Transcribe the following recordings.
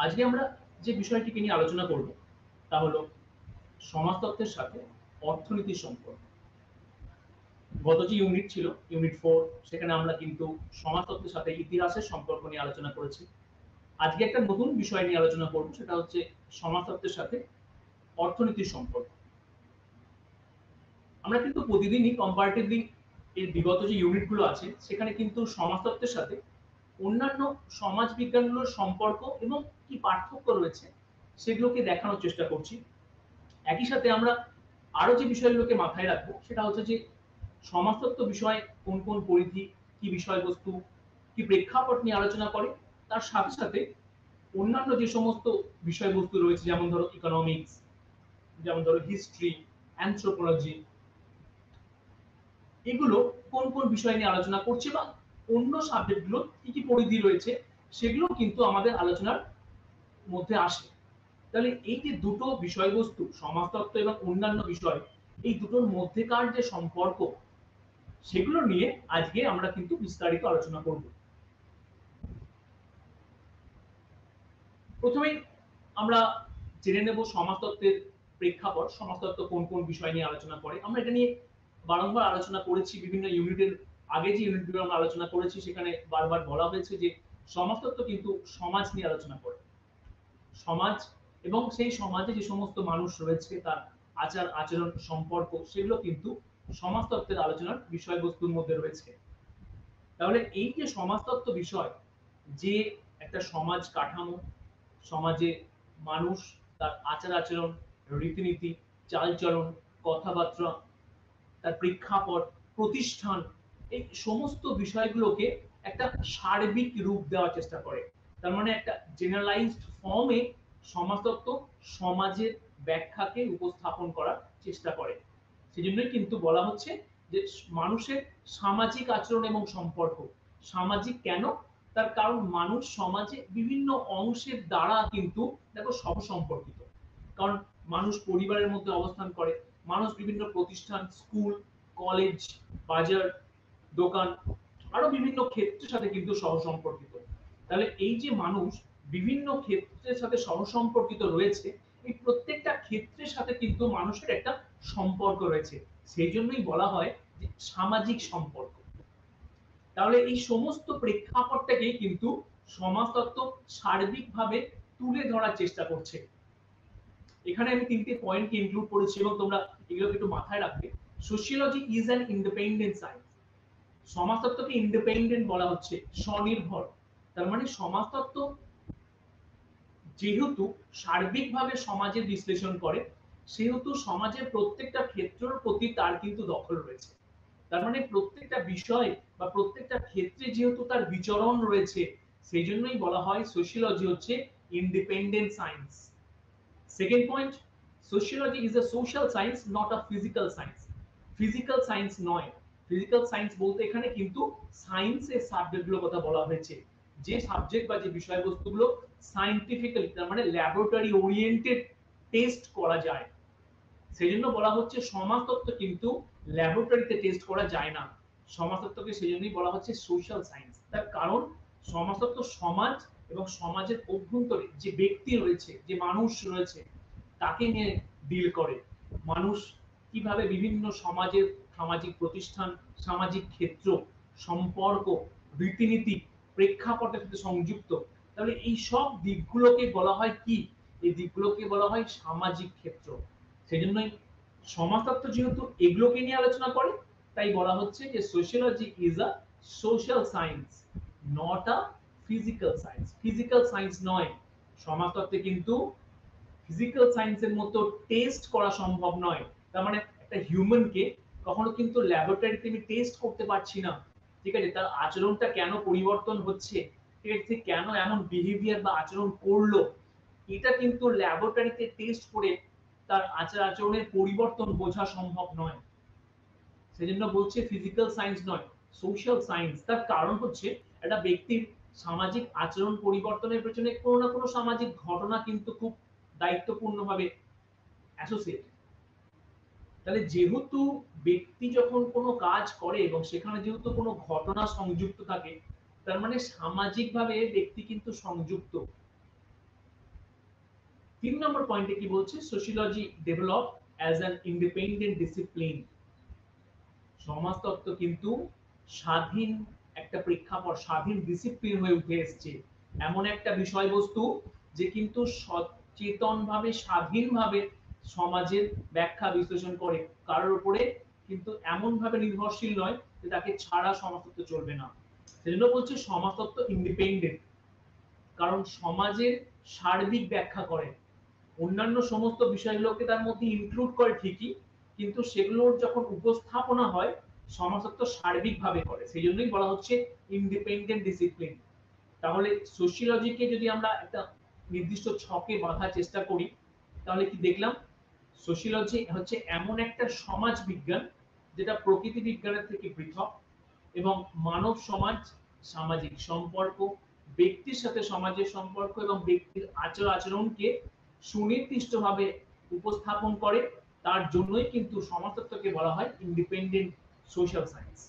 আজকে আমরা যে বিষয়টিকে নিয়ে আলোচনা করব তা হলো সমাজতত্ত্বের সাথে অর্থনীতির সম্পর্ক। গত যে ইউনিট ছিল ইউনিট 4 সেখানে আমরা কিন্তু সমাজতত্ত্বের সাথে ইতিহাসের সম্পর্ক নিয়ে আলোচনা করেছি। আজকে একটা নতুন বিষয় নিয়ে আলোচনা করব, সেটা হচ্ছে সমাজতত্ত্বের সাথে অর্থনীতির সম্পর্ক। আমরা কিন্তু প্রতিদিনই কম্পারেটিভলি এর বিগত যে ইউনিটগুলো আছে সেখানে কিন্তু সমাজতত্ত্বের সাথে অন্যান্য সমাজ বিজ্ঞানগুলোর সম্পর্ক এবং কি পার্থক্য রয়েছে সেগুলোকে দেখানোর চেষ্টা করছি। একই সাথে আমরা আরো যে বিষয়গুলোকে মাথায় রাখবো সেটা হচ্ছে যে সমাজতত্ত্ব বিষয় কোন কোন পরিধি, কি বিষয়বস্তু, কি প্রেক্ষাপট নিয়ে আলোচনা করে, তার সাথে সাথে অন্যান্য যে সমস্ত বিষয়বস্তু রয়েছে যেমন ধরো ইকোনমিক্স, যেমন ধরো হিস্ট্রি, অ্যানথ্রোপোলজি, এগুলো কোন কোন বিষয় নিয়ে আলোচনা করছে বা অন্য সাবজেক্টগুলো কি কি পরিধি রয়েছে সেগুলো কিন্তু আমাদের আলোচনার মধ্যে আসে। তাহলে এই যে দুটো বিষয়বস্তু সমাজতত্ত্ব এবং অন্যান্য বিষয়, এই দুটোর মধ্যেকার যে সম্পর্ক সেগুলো নিয়ে আজকে আমরা কিন্তু বিস্তারিত আলোচনা করব। প্রথমেই আমরা জেনে নেব সমাজতত্ত্বের প্রেক্ষাপট, সমাজতত্ত্ব কোন কোন বিষয় নিয়ে আলোচনা করে। আমরা এটা নিয়ে বারংবার আলোচনা করেছি বিভিন্ন ইউনিটের। আগে যে ইউনিটগুলো আমরা আলোচনা করেছি সেখানে বারবার বলা হয়েছে যে সমাজতত্ত্ব কিন্তু সমাজ নিয়ে আলোচনা করে। সমাজ এবং সেই সমাজে যে সমস্ত মানুষ রয়েছে তার আচার আচরণ সম্পর্ক সেগুলো কিন্তু সমাজতত্ত্বের আলোচনার বিষয়বস্তুর মধ্যে রয়েছে। তাহলে এই যে সমাজতত্ত্ব বিষয়, যে একটা সমাজ কাঠামো, সমাজে মানুষ তার আচার আচরণ, রীতিনীতি, চালচলন, কথাবার্তা, তার প্রেক্ষাপট, প্রতিষ্ঠান, এই সমস্ত বিষয়গুলোকে একটা সার্বিক রূপ দেওয়ার চেষ্টা করে। তার মানে একটা জেনারেলাইজড ফর্মে সমাজতত্ত্ব সমাজের ব্যাখ্যাকে উপস্থাপন করার চেষ্টা করে। সেজন্যই কিন্তু বলা হচ্ছে যে মানুষের সামাজিক আচরণ এবং সম্পর্ক। সামাজিক কেন? তার কারণ মানুষ সমাজে বিভিন্ন অংশের দ্বারা কিন্তু দেখো সহসম্পর্কিত। কারণ মানুষ পরিবারের মধ্যে অবস্থান করে, মানুষ বিভিন্ন প্রতিষ্ঠান, স্কুল, কলেজ, বাজার, দোকান, আরো বিভিন্ন ক্ষেত্রের সাথে কিন্তু সহসম্পর্কিত। তাহলে এই যে মানুষ বিভিন্ন ক্ষেত্রের সাথে সহসম্পর্কিত রয়েছে, এই প্রত্যেকটা ক্ষেত্রের সাথে কিন্তু মানুষের একটা সম্পর্ক রয়েছে। সেই জন্যই বলা হয় যে সামাজিক সম্পর্ক। তাহলে এই সমস্ত প্রেক্ষাপটটাকেই কিন্তু সমাজতত্ত্ব সার্বিকভাবে তুলে ধরার চেষ্টা করছে। এখানে আমি তিনটে পয়েন্টকে ইনক্লুড করেছি এবং তোমরা এগুলোকে একটু মাথায় রাখবে। Sociology is an independent science. সমাজতত্ত্বকে ইন্ডিপেন্ডেন্ট বলা হচ্ছে, স্বনির্ভর। তার মানে সমাজতত্ত্ব যেহেতু সার্বিকভাবে সমাজের বিশ্লেষণ করে, সেহেতু সমাজের প্রত্যেকটা ক্ষেত্রের প্রতি তার কিন্তু দখল রয়েছে। তার মানে প্রত্যেকটা বিষয় বা প্রত্যেকটা ক্ষেত্রে যেহেতু তার বিচরণ রয়েছে, সেই জন্যই বলা হয় সোশিওলজি হচ্ছে independent science. Second point, sociology is a social science, not a physical science. Physical science নয়। ফিজিক্যাল সায়েন্স বলতে এখানে কিন্তু সায়েন্সের সাবজেক্টগুলোর কথা বলা হয়েছে, যে সাবজেক্ট বা যে বিষয়বস্তুগুলো সায়েন্টিফিক্যালি, তার মানে ল্যাবরেটরি ওরিয়েন্টেড টেস্ট করা যায়। সেই জন্য বলা হচ্ছে সমাজতত্ত্ব কিন্তু ল্যাবরেটরিতে টেস্ট করা যায় না। সমাজতত্ত্বকে সেই জন্যই বলা হচ্ছে সোশ্যাল সায়েন্স। তার কারণ সমাজতত্ত্ব সমাজ এবং সমাজের অভ্যন্তরে যে ব্যক্তি রয়েছে, যে মানুষ রয়েছে, তাকে নিয়ে ডিল করে। মানুষ কিভাবে বিভিন্ন সমাজের সামাজিক প্রতিষ্ঠান, সামাজিক ক্ষেত্র, সম্পর্ক, রীতিনীতি, প্রেক্ষাপটের সাথে সংযুক্ত। তাহলে এই সব দিকগুলোকে বলা হয় কি? এই দিকগুলোকে বলা হয় সামাজিক ক্ষেত্র। সেজন্যই সমাজতত্ত্ব যেহেতু এগুলোকে নিয়ে আলোচনা করে, তাই বলা হচ্ছে যে sociology is a social science, not a physical science. Physical science নয়। সমাজতত্ত্বে কিন্তু ফিজিক্যাল সায়েন্সের মতো টেস্ট করা সম্ভব নয়। তার মানে একটা হিউম্যানকে কখনো কিন্তু ল্যাবরেটরিতে আমি টেস্ট করতে পারছি না। ঠিক আছে, তার আচরণটা কেন পরিবর্তন হচ্ছে, ঠিক আছে, কেন এমন বিহেভিয়ার বা আচরণ করলো, এটা কিন্তু ল্যাবরেটরিতে টেস্ট করে তার আচার আচরণের পরিবর্তন বোঝা সম্ভব নয়। সেজন্য বলছে ফিজিক্যাল সায়েন্স নয়, সোশ্যাল সায়েন্স। তার কারণ হচ্ছে একটা ব্যক্তির সামাজিক আচরণ পরিবর্তনের পেছনে কোনো না কোনো সামাজিক ঘটনা কিন্তু খুব দায়িত্বপূর্ণভাবে অ্যাসোসিয়েট। তাহলে যেহেতু ব্যক্তি যখন কোনো কাজ করে এবং সেখানে যেহেতু কোনো ঘটনা সংযুক্ত থাকে, তার মানে সামাজিকভাবে ব্যক্তি কিন্তু সংযুক্ত। 3 নম্বর পয়েন্টে কি বলছে, sociology develop as an independent discipline. সমাজতত্ত্ব কিন্তু স্বাধীন একটা প্রেক্ষাপট, স্বাধীন ডিসিপ্লিন হয়ে উঠে এসছে। এমন একটা বিষয়বস্তু যে কিন্তু সচেতনভাবে স্বাধীনভাবে সমাজের ব্যাখ্যা বিশ্লেষণ করে, কারোর উপরে কিন্তু এমনভাবে নির্ভরশীল নয় যে তাকে ছাড়া সমাজতত্ত্ব চলবে না। সেজন্য বলছে সমাজতত্ত্ব ইন্ডিপেন্ডেন্ট, কারণ সমাজের সার্বিক ব্যাখ্যা করে। অন্যান্য সমস্ত বিষয়গুলোকে তার মধ্যে ইনক্লুড করে ঠিকই, কিন্তু সেগুলোর যখন উপস্থাপনা হয় সমাজতত্ত্ব সার্বিকভাবে করে, সেই জন্যই বলা হচ্ছে ইন্ডিপেন্ডেন্ট ডিসিপ্লিন। তাহলে সোশিওলজিকে যদি আমরা একটা নির্দিষ্ট ছকে বাঁধার চেষ্টা করি, তাহলে কি দেখলাম, সোশিওলজি হচ্ছে এমন একটা সমাজ বিজ্ঞান যেটা প্রকৃতি বিজ্ঞানের থেকে পৃথক এবং মানব সমাজ, সামাজিক সম্পর্ক, ব্যক্তির সাথে সমাজের সম্পর্ক এবং ব্যক্তির আচরণকে সুনির্দিষ্টভাবে উপস্থাপন করে। তার জন্যই কিন্তু সমাজতত্ত্বকে বলা হয় ইন্ডিপেন্ডেন্ট সোশ্যাল সায়েন্স।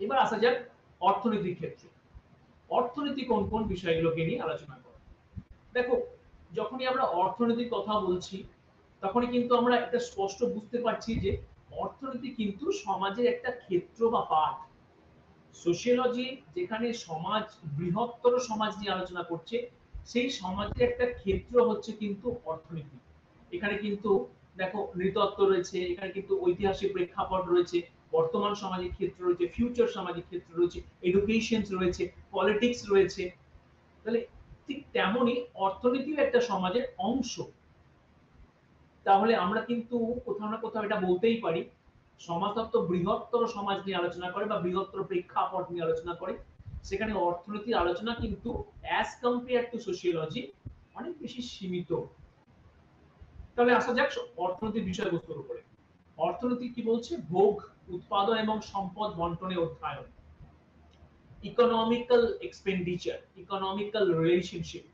এবার আসা যাক অর্থনীতির ক্ষেত্রে। অর্থনীতি কোন কোন বিষয়গুলোকে নিয়ে আলোচনা করে। দেখো, যখনই আমরা অর্থনীতির কথা বলছি তখনই কিন্তু আমরা একটা স্পষ্ট বুঝতে পারছি যে অর্থনীতি কিন্তু সমাজের একটা ক্ষেত্র বা পার্ট। সোশিওলজি যেখানে সমাজ, বৃহত্তর সমাজ নিয়ে আলোচনা করছে, সেই সমাজের একটা ক্ষেত্র হচ্ছে কিন্তু অর্থনীতি। এখানে কিন্তু দেখো নৃতত্ত্ব রয়েছে, এখানে কিন্তু ঐতিহাসিক প্রেক্ষাপট রয়েছে, বর্তমান সামাজিক ক্ষেত্র রয়েছে, ফিউচার সামাজিক ক্ষেত্র রয়েছে, এডুকেশন রয়েছে, পলিটিক্স রয়েছে। তাহলে ঠিক তেমনই অর্থনীতিও একটা সমাজের অংশ। তাহলে আমরা কিন্তু কোথাও না কোথাও এটা বলতেই পারি, সমাজতত্ত্ব বৃহত্তর সমাজ নিয়ে আলোচনা করে বা বৃহত্তর প্রেক্ষাপট নিয়ে আলোচনা করে, সেখানে অর্থনীতির আলোচনা কিন্তু অ্যাজ কম্পেয়ার টু সোশিওলজি অনেক বেশি সীমিত। তাহলে আসা যাক অর্থনীতির বিষয়বস্তুর উপরে। অর্থনীতি কি বলছে, ভোগ, উৎপাদন এবং সম্পদ বন্টনের অধ্যয়ন, economical expenditure, economical relationship,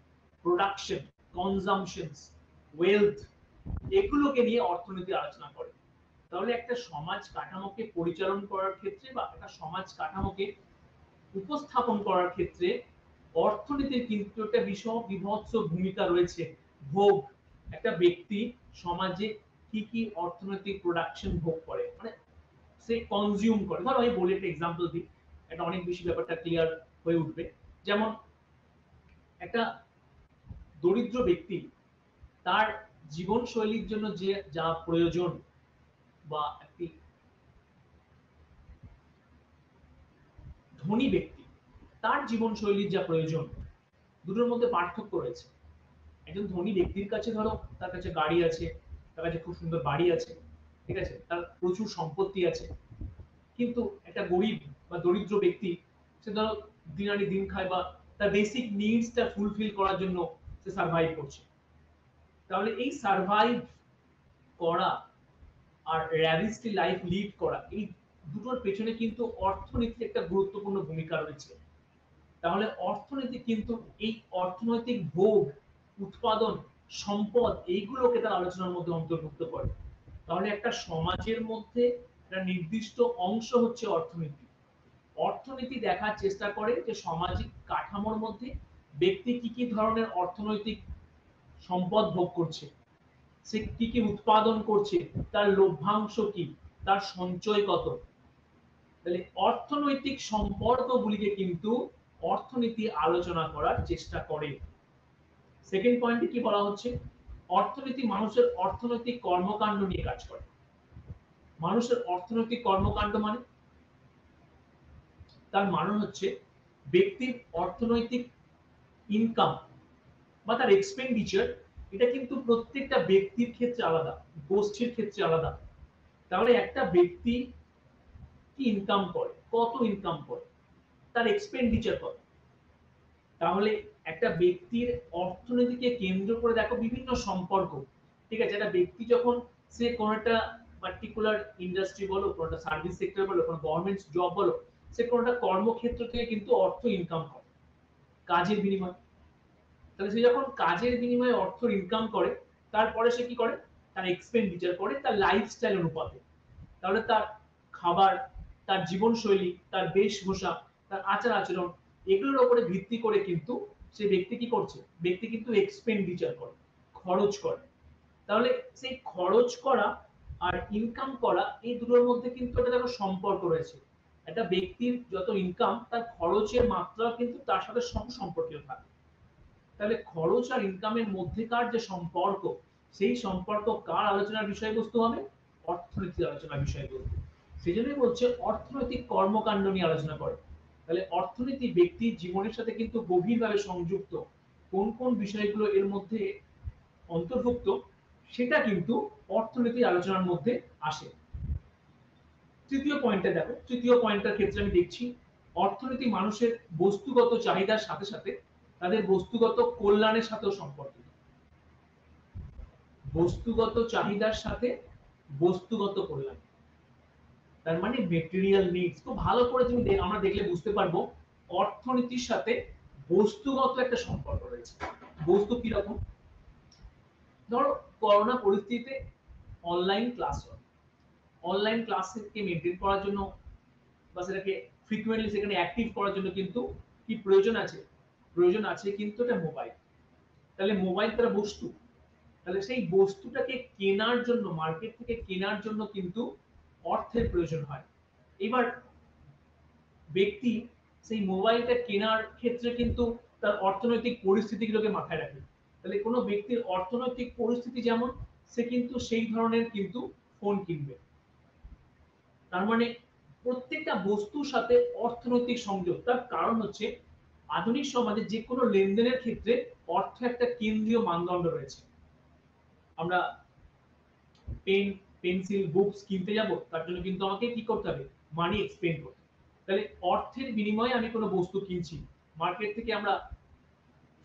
production, consumptions, wealth, এগুলোকে নিয়ে অর্থনীতি আলোচনা করে। তাহলে একটা সমাজ কাঠামোকে পরিচালন করার ক্ষেত্রে বা একটা সমাজ কাঠামোকে উপস্থাপন করার ক্ষেত্রে অর্থনীতির কিন্তু একটা বিভৎস ভূমিকা রয়েছে। ভোগ, একটা ব্যক্তি সমাজে কি কি অর্থনৈতিক প্রোডাকশন ভোগ করে, মানে সে কনজিউম করে। ধরো আমি বলি একটা এক্সাম্পল দিই, এটা অনেক বেশি ব্যাপারটা ক্লিয়ার হয়ে উঠবে। যেমন একটা দরিদ্র ব্যক্তি তার জীবনশৈলীর জন্য যে যা প্রয়োজন, বা একটি ধনী ব্যক্তি তার জীবনশৈলীর যা প্রয়োজন, দুটোর মধ্যে পার্থক্য রয়েছে। একজন ধনী ব্যক্তির কাছে ধরো তার কাছে গাড়ি আছে, তার কাছে খুব সুন্দর বাড়ি আছে, ঠিক আছে, তার প্রচুর সম্পত্তি আছে। কিন্তু একটা গরিব বা দরিদ্র ব্যক্তি, সে ধরো দিন আনি দিন খায় বা তার বেসিক নিডসটা ফুলফিল করার জন্য সে সার্ভাইভ করছে। তাহলে এই সার্ভাইভ করা আর র্যাভিস্টি লাইফ লিড করা, এই দুটোর পেছনে কিন্তু অর্থনীতির একটা গুরুত্বপূর্ণ ভূমিকা রয়েছে। তাহলে অর্থনীতি কিন্তু এই অর্থনৈতিক ভোগ, উৎপাদন, সম্পদ, এইগুলোকে তার আলোচনার মধ্যে অন্তর্ভুক্ত করে। তাহলে একটা সমাজের মধ্যে একটা নির্দিষ্ট অংশ হচ্ছে অর্থনীতি। অর্থনীতি দেখার চেষ্টা করে যে সামাজিক কাঠামোর মধ্যে ব্যক্তি কি কি ধরনের অর্থনৈতিক সম্পদ ভোগ করছে, সে কি কি উৎপাদন করছে, তার লভ্যাংশ কি, তার সঞ্চয় কত। তাহলে অর্থনৈতিক সম্পর্কগুলিকে কিন্তু অর্থনীতি আলোচনা করার চেষ্টা করে। সেকেন্ড পয়েন্টে কি বলা হচ্ছে, অর্থনীতি মানুষের অর্থনৈতিক কর্মকাণ্ড নিয়ে কাজ করে। মানুষের অর্থনৈতিক কর্মকাণ্ড মানে, তার মানে হচ্ছে ব্যক্তির অর্থনৈতিক ইনকাম বা তার এক্সপেন্ডিচার, এটা কিন্তু প্রত্যেকটা ব্যক্তির ক্ষেত্রে আলাদা, গোষ্ঠীর ক্ষেত্রে আলাদা। তাহলে একটা ব্যক্তি কি ইনকাম করে, কত ইনকাম করে, তার এক্সপেন্ডিচার কত। তাহলে একটা ব্যক্তির অর্থনীতিকে কেন্দ্র করে দেখো বিভিন্ন সম্পর্ক, ঠিক আছে, একটা ব্যক্তি যখন সে কোন একটা পার্টিকুলার ইন্ডাস্ট্রি বলো, কোন একটা সার্ভিস সেক্টর বলো, কোন গভর্নমেন্ট জব বলো, সে কোন একটা কর্মক্ষেত্র থেকে কিন্তু অর্থ ইনকাম করে কাজের বিনিময়ে। তাহলে সে যখন কাজের বিনিময়ে অর্থ ইনকাম করে, তারপরে সে কি করে, তার এক্সপেন্ডিচার করে তার লাইফস্টাইল অনুপাতে। তাহলে তার খাবার, তার জীবনশৈলী, তার বেশভূষা, তার আচার আচরণ, এগুলোর উপরে ভিত্তি করে কিন্তু সে ব্যক্তি কি করছে, ব্যক্তি কিন্তু এক্সপেন্ডিচার করে। খরচ করে। তাহলে সেই খরচ করা আর ইনকাম করা এই দুটোর মধ্যে কিন্তু একটা দেখো সম্পর্ক রয়েছে। একটা ব্যক্তির যত ইনকাম তার খরচের মাত্রা কিন্তু তার সাথে সম্পর্কিত থাকে। তাহলে খরচ আর ইনকামের মধ্যেকার যে সম্পর্ক, সেই সম্পর্ক কার আলোচনার বিষয়বস্তু হবে? অর্থনীতির আলোচনার বিষয়বস্তু। সেজন্যই বলছে অর্থনৈতিক কর্মকাণ্ড নিয়ে আলোচনা করে। তাহলে অর্থনীতি ব্যক্তির জীবনের সাথে কিন্তু গভীরভাবে সংযুক্ত। কোন কোন বিষয়গুলো এর মধ্যে অন্তর্ভুক্ত সেটা কিন্তু অর্থনীতির আলোচনার মধ্যে আসে। তৃতীয় পয়েন্টে দেখো, তৃতীয় পয়েন্টটার ক্ষেত্রে আমি দেখছি অর্থনীতি মানুষের বস্তুগত চাহিদার সাথে সাথে তাদের বস্তুগত কল্যাণের সাথেও সম্পর্কিত। বস্তুগত চাহিদার সাথে বস্তুগত কল্যাণ, তার মানে মেটেরিয়াল নিডস। খুব ভালো করে তুমি আমরা দেখলে বুঝতে পারবো অর্থনীতির সাথে বস্তুগত একটা সম্পর্ক রয়েছে। বস্তু কিরকম? ধরো করোনা পরিস্থিতিতে অনলাইন ক্লাস হয়। অনলাইন ক্লাসকে মেনটেন করার জন্য বা সেটাকে ফ্রিকোয়েন্টলি সেখানে অ্যাক্টিভ করার জন্য কিন্তু কি প্রয়োজন আছে? প্রয়োজন আছে কিন্তু এটা মোবাইল। তাহলে মোবাইল তার বস্তু। তাহলে সেই বস্তুটাকে কেনার জন্য, মার্কেট থেকে কেনার জন্য কিন্তু অর্থের প্রয়োজন হয়। এবার ব্যক্তি সেই মোবাইলটা কেনার ক্ষেত্রে কিন্তু তার অর্থনৈতিক পরিস্থিতিগুলোকে মাথায় রাখে। তাহলে কোনো ব্যক্তির অর্থনৈতিক পরিস্থিতি যেমন, সে কিন্তু সেই ধরনের কিন্তু ফোন কিনবে। তার মানে প্রত্যেকটা বস্তুর সাথে অর্থনৈতিক সংযোগ। তার কারণ হচ্ছে আধুনিক সমাজে যে কোনো লেনদেনের ক্ষেত্রে অর্থ একটা কেন্দ্রীয় মানদণ্ড রয়েছে। আমরা পেন, পেন্সিল, বুকস কিনতে যাব, তার জন্য কিন্তু আমাকে কি করতে হবে? মানি এক্সপেন্ড করতে হবে। তাহলে অর্থের বিনিময়ে আমি কোনো বস্তু কিনছি। মার্কেট থেকে আমরা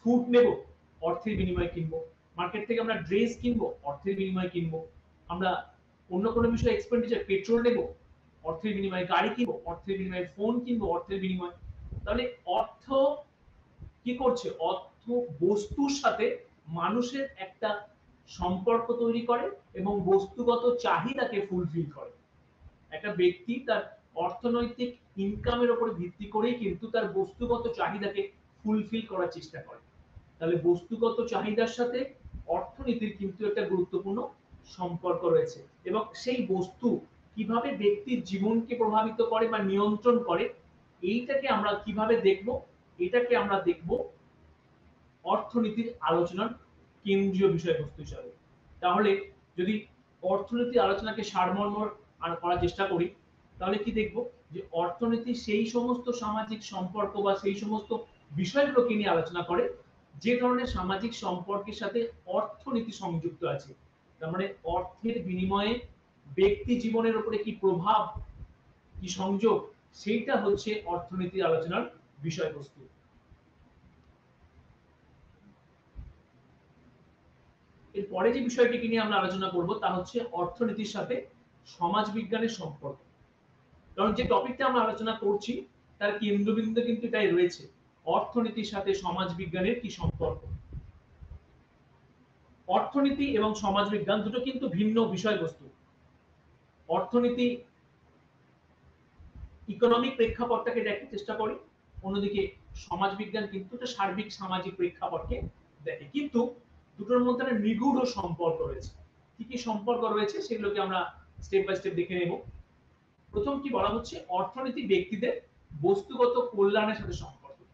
ফুড নেব, অর্থের বিনিময়ে কিনবো। মার্কেট থেকে আমরা ড্রেস কিনবো, অর্থের বিনিময়ে কিনবো। আমরা অন্য কোনো বিষয়ে এক্সপেন্ডিচার, পেট্রোল নেব, অর্থের বিনিময়ে গাড়ি কিনবো, অর্থের বিনিময়ে ফোন কিনবো, অর্থের বিনিময়ে। তাহলে অর্থ কি করছে? অর্থ বস্তুর সাথে মানুষের একটা সম্পর্ক তৈরি করে এবং বস্তুগত চাহিদাকে ফুলফিল করে। একটা ব্যক্তি তার অর্থনৈতিক ইনকামের উপরে ভিত্তি করেই কিন্তু তার বস্তুগত চাহিদাকে ফুলফিল করার চেষ্টা করে। তাহলে বস্তুগত চাহিদার সাথে অর্থনীতির কিন্তু একটা গুরুত্বপূর্ণ সম্পর্ক রয়েছে এবং সেই বস্তু কিভাবে ব্যক্তির জীবনকে প্রভাবিত করে বা নিয়ন্ত্রণ করে, এইটাকে আমরা কিভাবে দেখব? এটাকে আমরা দেখব অর্থনীতির আলোচনার কেন্দ্রীয় বিষয়বস্তু হিসাবে। তাহলে যদি অর্থনীতির আলোচনাকে সারমর্ম করার চেষ্টা করি, তাহলে কি দেখব? যে অর্থনীতি সেই সমস্ত সামাজিক সম্পর্ক বা সেই সমস্ত বিষয়গুলোকে নিয়ে আলোচনা করে যে ধরনের সামাজিক সম্পর্কের সাথে অর্থনীতি সংযুক্ত আছে। তার মানে অর্থের বিনিময়ে ব্যক্তি জীবনের উপরে কি প্রভাব, কি সংযোগ, সেইটা হচ্ছে অর্থনীতির আলোচনার বিষয়বস্তু। এরপরে যে বিষয়টিকে নিয়ে আমরা আলোচনা করব তা হচ্ছে অর্থনীতির সাথে সমাজ বিজ্ঞানের সম্পর্ক। কারণ যে টপিকটা আমরা আলোচনা করছি তার কেন্দ্রবিন্দু কিন্তু এটাই রয়েছে, অর্থনীতির সাথে সমাজ বিজ্ঞানের কি সম্পর্ক। অর্থনীতি এবং সমাজ বিজ্ঞান দুটো কিন্তু ভিন্ন বিষয়বস্তু। অর্থনীতি ইকোনমিক প্রেক্ষাপটটাকে দেখার চেষ্টা করে, অন্যদিকে সমাজ বিজ্ঞান কিন্তু একটা সার্বিক সামাজিক প্রেক্ষাপটকে দেখে। কিন্তু দুটোর মধ্যে একটা নিগূঢ় সম্পর্ক রয়েছে। কি কি সম্পর্ক রয়েছে সেগুলোকে আমরা স্টেপ বাই স্টেপ দেখে নেব। প্রথম কি বলা হচ্ছে? অর্থনীতি ব্যক্তিদের বস্তুগত কল্যাণের সাথে সম্পর্কিত।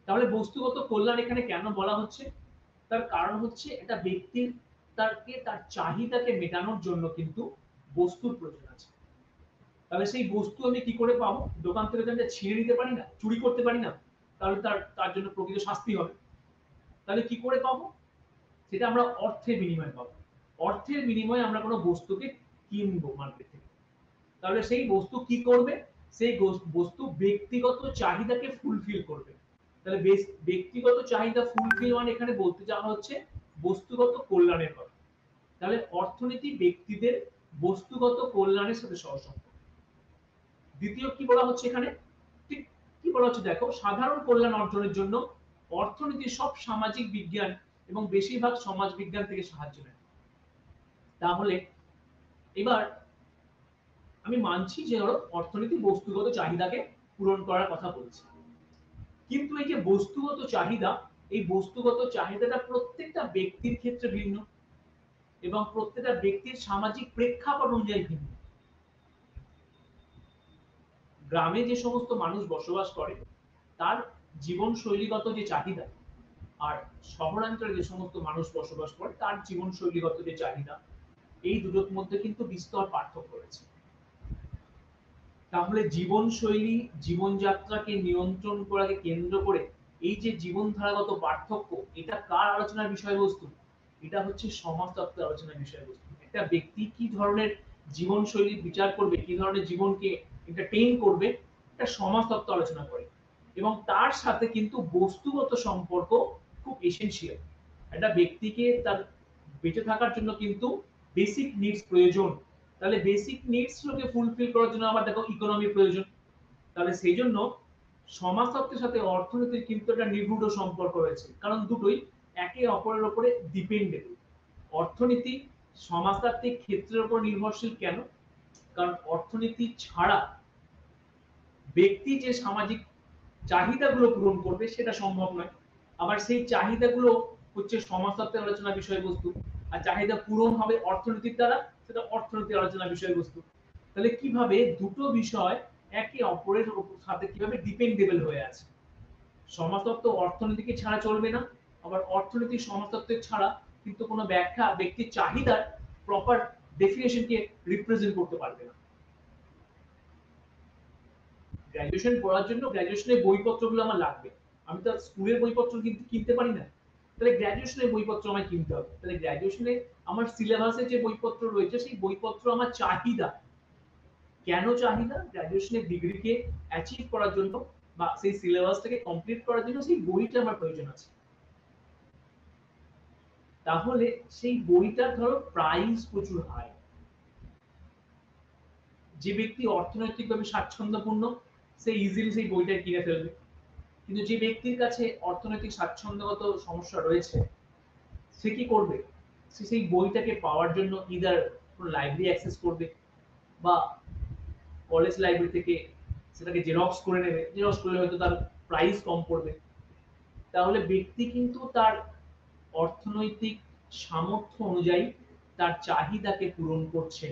তাহলে বস্তুগত কল্যাণ এখানে কেন বলা হচ্ছে? তার কারণ হচ্ছে একটা ব্যক্তির তার চাহিদাকে মেটানোর জন্য কিন্তু বস্তুর প্রয়োজন আছে। তাহলে সেই বস্তু আমি কি করে পাবো? দোকান থেকে তো আমি ছিঁড়ে নিতে পারি না, চুরি করতে পারি না। তাহলে তার জন্য প্রকৃত শাস্তি হবে। তাহলে কি করে পাবো? সেটা আমরা অর্থের বিনিময়ে পাবো। অর্থের বিনিময়ে আমরা কোনো বস্তুকে কিনবো মার্কেট থেকে। তাহলে সেই বস্তু কি করবে? সেই বস্তু ব্যক্তিগত চাহিদাকে ফুলফিল করবে। তাহলে ব্যক্তিগত চাহিদা ফুলফিল মানে এখানে বলতে যাওয়া হচ্ছে বস্তুগত কল্যাণের কথা। তাহলে অর্থনীতি ব্যক্তিদের বস্তুগত কল্যাণের সাথে সহসম্পর্ক। দ্বিতীয় কি বলা হচ্ছে এখানে? ঠিক কি বলা হচ্ছে দেখো, সাধারণ কল্যাণ অর্জনের জন্য অর্থনীতি সব সামাজিক বিজ্ঞান এবং বেশিরভাগ সমাজ বিজ্ঞান থেকে সাহায্য নেয়। তাহলে এবার আমি মানছি যে ধরো অর্থনীতি বস্তুগত চাহিদাকে পূরণ করার কথা বলছে, কিন্তু এই যে বস্তুগত চাহিদা এই বস্তুগত চাহিদাটা প্রত্যেকটা ব্যক্তির ক্ষেত্রে ভিন্ন এবং প্রত্যেকটা ব্যক্তির সামাজিক প্রেক্ষাপট অনুযায়ী ভিন্ন। গ্রামে যে সমস্ত মানুষ বসবাস করে তার জীবনশৈলীগত যে চাহিদা আর শহরাঞ্চলে যে সমস্ত মানুষ বসবাস করে তার জীবনশৈলীগত যে চাহিদা, এই দুটোর মধ্যে কিন্তু বিস্তর পার্থক্য রয়েছে। তাহলে জীবনশৈলী, জীবনযাত্রাকে নিয়ন্ত্রণ করাকে কেন্দ্র করে এই যে জীবনধারাগত পার্থক্য, এটা কার আলোচনার বিষয়বস্তু? এটা হচ্ছে সমাজতত্ত্বের আলোচনার বিষয়বস্তু। একটা ব্যক্তি কি ধরনের জীবনশৈলী বিচার করবে, কি ধরনের জীবনকে এন্টারটেইন করবে, এটা সমাজতত্ত্ব আলোচনা করে। এবং তার সাথে কিন্তু বস্তুগত সম্পর্ক খুব এসেনশিয়াল। একটা ব্যক্তিকে তার বেঁচে থাকার জন্য কিন্তু বেসিক নিডস প্রয়োজন। তাহলে বেসিক নিডস গুলোকে ফুলফিল করার জন্য আবার দেখো ইকোনমি প্রয়োজন। তাহলে সেই জন্য সমাজতত্ত্বের সাথে অর্থনীতির কিন্তু একটা নিবিড় সম্পর্ক রয়েছে, কারণ দুটোই একে অপরের উপরে ডিপেন্ডেন্ট। অর্থনীতি সমাজতাত্ত্বিক ক্ষেত্রের উপর নির্ভরশীল কেন? কারণ অর্থনীতি ছাড়া ব্যক্তি যে সামাজিক চাহিদাগুলো পূরণ করবে সেটা সম্ভব নয়। আবার সেই চাহিদাগুলো হচ্ছে সমাজতত্ত্বের আলোচনার বিষয়বস্তু, আর চাহিদা পূরণ হবে অর্থনীতির দ্বারা, সেটা অর্থনীতির আলোচনার বিষয়বস্তু। তাহলে কিভাবে দুটো বিষয় একে অপরের সাথে কিভাবে ডিপেন্ডেবল হয়ে আছে? সমাজতত্ত্ব অর্থনীতিকে ছাড়া চলবে না, আবার অর্থনীতি সমাজতত্ত্বের ছাড়া কিন্তু কোনো ব্যাখ্যা ব্যক্তির চাহিদার প্রপার ডেফিনেশনকে রিপ্রেজেন্ট করতে পারবে না। গ্র্যাজুয়েশন পড়ার জন্য গ্র্যাজুয়েশনের বইপত্রগুলো আমার লাগবে। আমি তো স্কুলের বইপত্র কিন্তু কিনতে পারি না। তাহলে গ্র্যাজুয়েশনের বইপত্র আমায় কিনতে হবে। তাহলে গ্র্যাজুয়েশনে আমার সিলেবাসে যে বইপত্র রয়েছে সেই বইপত্র আমার চাহিদা। কেন চাহিদা? গ্র্যাজুয়েশনের ডিগ্রিকে অ্যাচিভ করার জন্য বা সেই সিলেবাসটাকে কমপ্লিট করার জন্য সেই বইটা আমার প্রয়োজন আছে। তাহলে সেই বইটার ধরো প্রাইস প্রচুর হাই। যে ব্যক্তি অর্থনৈতিকভাবে স্বাচ্ছন্দ্যপূর্ণ সে ইজিলি সেই বইটা কিনে ফেলবে। কিন্তু যে ব্যক্তির কাছে অর্থনৈতিক স্বাচ্ছন্দ্যগত সমস্যা রয়েছে সে কি করবে? সে সেই বইটাকে পাওয়ার জন্য ইদার কোনো লাইব্রেরি অ্যাক্সেস করবে বা কলেজ লাইব্রেরি থেকে সেটাকে জেরক্স করে নেবে। জেরক্স করলে হয়তো তার প্রাইস কম পড়বে। তাহলে ব্যক্তি কিন্তু তার অর্থনৈতিক সামর্থ্য অনুযায়ী তার চাহিদাকে পূরণ করছে।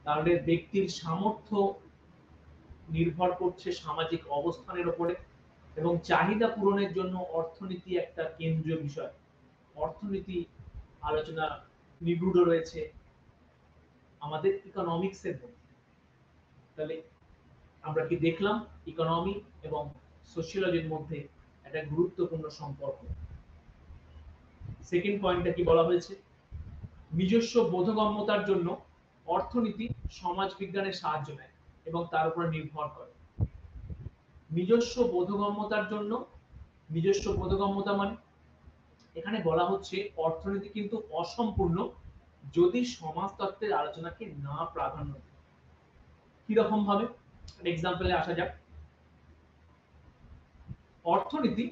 তাহলে ব্যক্তির সামর্থ্য নির্ভর করছে সামাজিক অবস্থানের উপরে এবং চাহিদা পূরণের জন্য অর্থনীতি একটা কেন্দ্রীয় বিষয়। অর্থনীতি আলোচনা নিবিড় রয়েছে আমাদের ইকোনমিক্সের মধ্যে। তাহলে আমরা কি দেখলাম? ইকোনমি এবং সোশিওলজির মধ্যে একটা গুরুত্বপূর্ণ সম্পর্ক। সেকেন্ড পয়েন্টটা কি বলা হয়েছে? নিজস্ব বোধগম্যতার জন্য অর্থনীতি সমাজ বিজ্ঞানের সাহায্য নেয় এবং তার উপর নির্ভর করে। নিজস্ব বোধগম্যতার জন্য, নিজস্ব বোধগম্যতা মানে এখানে বলা হচ্ছে অর্থনীতি কিন্তু অসম্পূর্ণ যদি সমাজতত্ত্বের আলোচনাকে না প্রাধান্য দেয়। কিরকম ভাবে? এক্সাম্পলে আসা যাক। অর্থনীতি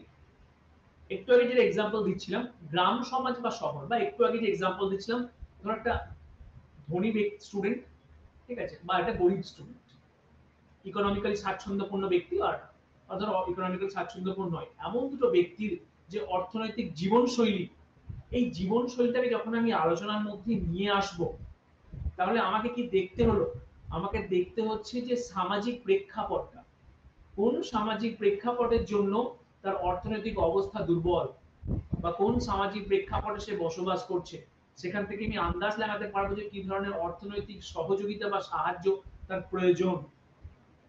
একটু আগে যে এক্সাম্পল দিচ্ছিলাম গ্রাম সমাজ বা শহর, বা একটু আগে যে এক্সাম্পল দিচ্ছিলাম ধর একটা ধনী স্টুডেন্ট, ঠিক আছে, বা একটা গরিব স্টুডেন্ট, ইকোনমিক্যালি স্বাচ্ছন্দ্যপূর্ণ ব্যক্তি আর ধরো ইকোনমিক্যালি স্বাচ্ছন্দ্যপূর্ণ নয়, এমন দুটো ব্যক্তির যে অর্থনৈতিক জীবনশৈলী, এই জীবনশৈলীটাকে যখন আমি আলোচনার মধ্যে নিয়ে আসব তাহলে আমাকে কি দেখতে হলো? আমাকে দেখতে হচ্ছে যে সামাজিক প্রেক্ষাপটটা কোন সামাজিক প্রেক্ষাপটের জন্য তার অর্থনৈতিক অবস্থা দুর্বল বা কোন সামাজিক প্রেক্ষাপটে সে বসবাস করছে, সেখান থেকে আমি আন্দাজ লাগাতে পারবো যে কি ধরনের অর্থনৈতিক সহযোগিতা বা সাহায্য তার প্রয়োজন।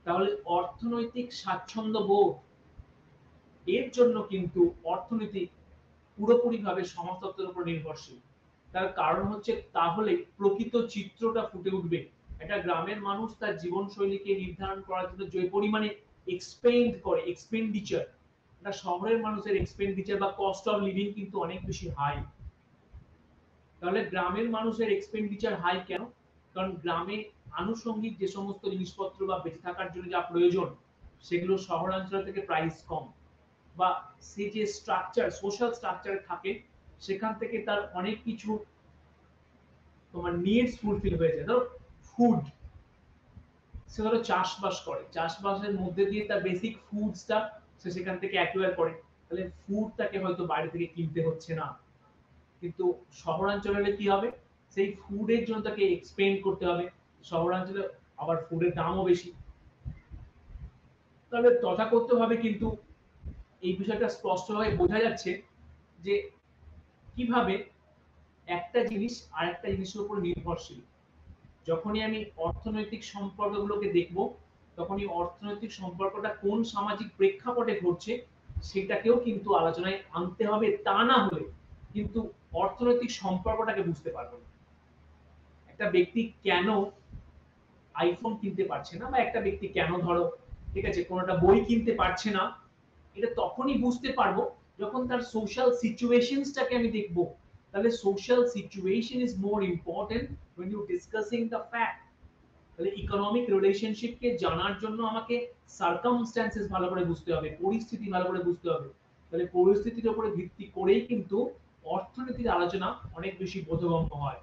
তাহলে অর্থনৈতিক স্বাচ্ছন্দ্য বোধ এর জন্য কিন্তু অর্থনীতি পুরোপুরিভাবে সমাজতত্ত্বের উপর নির্ভরশীল। তার কারণ হচ্ছে তাহলে প্রকৃত চিত্রটা ফুটে উঠবে। একটা গ্রামের মানুষ তার জীবনশৈলীকে নির্ধারণ করার জন্য যে পরিমাণে এক্সপেন্ড করে, এক্সপেন্ডিচার, একটা শহরের মানুষের এক্সপেন্ডিচার বা কস্ট অফ লিভিং কিন্তু অনেক বেশি হাই। তাহলে গ্রামের মানুষের এক্সপেন্ডিচার হাই কেন? কারণ গ্রামে আনুষঙ্গিক যে সমস্ত জিনিসপত্র বা বেঁচে থাকার জন্য যা প্রয়োজন সেগুলো শহরাঞ্চল থেকে প্রাইস কম, বা সে যে স্ট্রাকচার, সোশ্যাল স্ট্রাকচার থাকে সেখান থেকে তার অনেক কিছু তোমার নিডস ফুলফিল হয়ে যায়। ধরো ফুড, সে ধরো চাষবাস করে, চাষবাসের মধ্যে দিয়ে তার বেসিক ফুডসটা সে সেখান থেকে অ্যাকুয়ার করে। তাহলে ফুডটাকে হয়তো বাইরে থেকে কিনতে হচ্ছে না, কিন্তু শহরাঞ্চলে হলে কি হবে, সেই ফুডের জন্য তাকে এক্সপেন্ড করতে হবে, শহরাঞ্চলে আবার ফুডের দামও বেশি। তাহলে তথাকথিতভাবে কিন্তু এই বিষয়টা স্পষ্টভাবে বোঝা যাচ্ছে যে কিভাবে একটা জিনিস আরেকটা জিনিসের উপর নির্ভরশীল। যখনই আমি অর্থনৈতিক সম্পর্কগুলোকে দেখব, তখনই অর্থনৈতিক সম্পর্কটা কোন সামাজিক প্রেক্ষাপটে ঘটছে সেটাকেও কিন্তু আলোচনায় আনতে হবে, তা না হলে কিন্তু অর্থনৈতিক সম্পর্কটাকে বুঝতে পারবো না। একটা ব্যক্তি কেন আইফোন কিনতে পারছে না, বা একটা ব্যক্তি কেন ধরো ঠিক আছে কোনো একটা বই কিনতে পারছে না, এটা তখনই বুঝতে পারবো যখন তার সোশ্যাল সিচুয়েশনসটাকে আমি দেখব। তাহলে social situation is more important when you discussing the fact। তাহলে ইকোনমিক রিলেশনশিপকে জানার জন্য আমাকে সার্কামস্ট্যান্সেস ভালো করে বুঝতে হবে, পরিস্থিতি ভালো করে বুঝতে হবে। তাহলে পরিস্থিতির উপরে ভিত্তি করেই কিন্তু অর্থনীতির আলোচনা অনেক বেশি বোধগম্য হয়।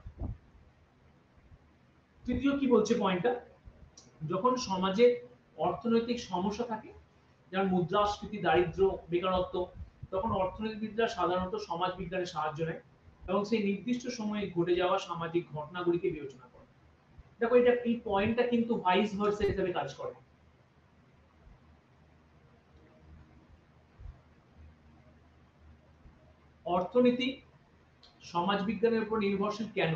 তৃতীয় কি বলছে পয়েন্টটা, যখন সমাজে অর্থনৈতিক সমস্যা থাকে, যেমন মুদ্রাস্ফীতি, দারিদ্র্য, বেকারত্ব, তখন অর্থনীতিবিদরা সাধারণত সমাজ বিজ্ঞানের সাহায্য নেয় এবং সেই নির্দিষ্ট সময়ে ঘটে যাওয়া সামাজিক ঘটনাগুলিকে বিবেচনা করে। দেখো এটা এই পয়েন্টটা কিন্তু ভাইস ভার্সা হিসেবে কাজ করে। অর্থনীতি সমাজ বিজ্ঞানের উপর নির্ভরশীল কেন?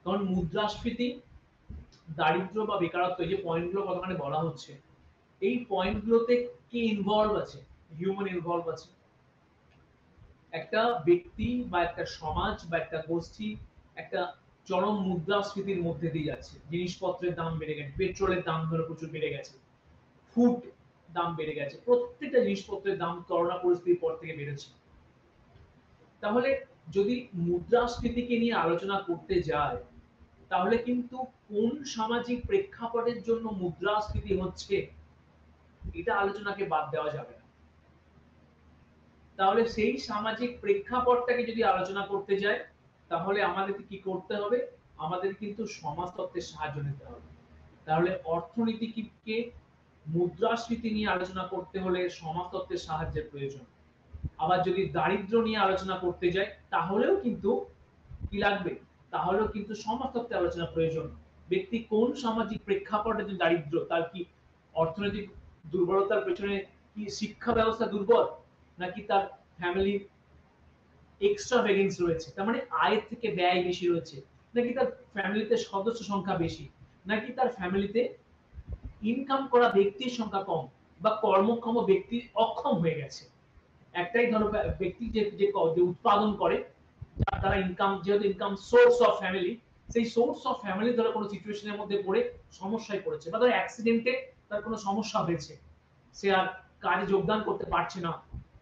কারণ মুদ্রাস্ফীতি, দারিদ্র্য বা বেকারত্ব, এই যে পয়েন্টগুলো কতখানি বলা হচ্ছে, এই পয়েন্টগুলোতে কি ইনভলভ আছে? হিউম্যান ইনভলভ আছে। একটা ব্যক্তি বা একটা সমাজ বা একটা গোষ্ঠী একটা চরম মুদ্রাস্ফীতির মধ্যে দিয়ে যাচ্ছে, জিনিসপত্রের দাম বেড়ে গেছে, পেট্রোলের দাম ধরো প্রচুর বেড়ে গেছে, ফুড দাম বেড়ে গেছে, প্রত্যেকটা জিনিসপত্রের দাম করোনা পরিস্থিতির পর থেকে বেড়েছে। তাহলে যদি মুদ্রাস্ফীতিকে নিয়ে আলোচনা করতে যায়, তাহলে কিন্তু কোন সামাজিক প্রেক্ষাপটের জন্য মুদ্রাস্ফীতি হচ্ছে এটা আলোচনাকে বাদ দেওয়া যাবে না। তাহলে সেই সামাজিক প্রেক্ষাপটটাকে যদি আলোচনা করতে যায়, তাহলে আমাদেরকে কি করতে হবে? আমাদের কিন্তু সমাজতত্ত্বের সাহায্য নিতে হবে। তাহলে অর্থনীতিকে মুদ্রাস্ফীতি নিয়ে আলোচনা করতে হলে সমাজতত্ত্বের সাহায্যের প্রয়োজন। আবার যদি দারিদ্র্য নিয়ে আলোচনা করতে যাই, তাহলেও কিন্তু কি লাগবে? তাহলেও কিন্তু সমাজতত্ত্বের আলোচনা প্রয়োজন। ব্যক্তি কোন সামাজিক প্রেক্ষাপটে যে দারিদ্র, তার কি অর্থনৈতিক দুর্বলতার পেছনে কি শিক্ষা ব্যবস্থা দুর্বল, নাকি তার ফ্যামিলি এক্সট্রাভেগেন্স রয়েছে, তার মানে আয়ের থেকে ব্যয় বেশি রয়েছে, নাকি তার ফ্যামিলিতে সদস্য সংখ্যা বেশি, নাকি তার ফ্যামিলিতে ইনকাম করা ব্যক্তির সংখ্যা কম, বা কর্মক্ষম ব্যক্তি অক্ষম হয়ে গেছে। একটাই ধরো ব্যক্তি যে যে উৎপাদন করে, যার দ্বারা ইনকাম, যেহেতু ইনকাম সোর্স অফ ফ্যামিলি, সেই সোর্স অফ ফ্যামিলি ধরো কোনো সিচুয়েশনের মধ্যে পড়ে সমস্যায় পড়েছে, বা ধরো অ্যাক্সিডেন্টে তার কোনো সমস্যা হয়েছে, সে আর কাজে যোগদান করতে পারছে না।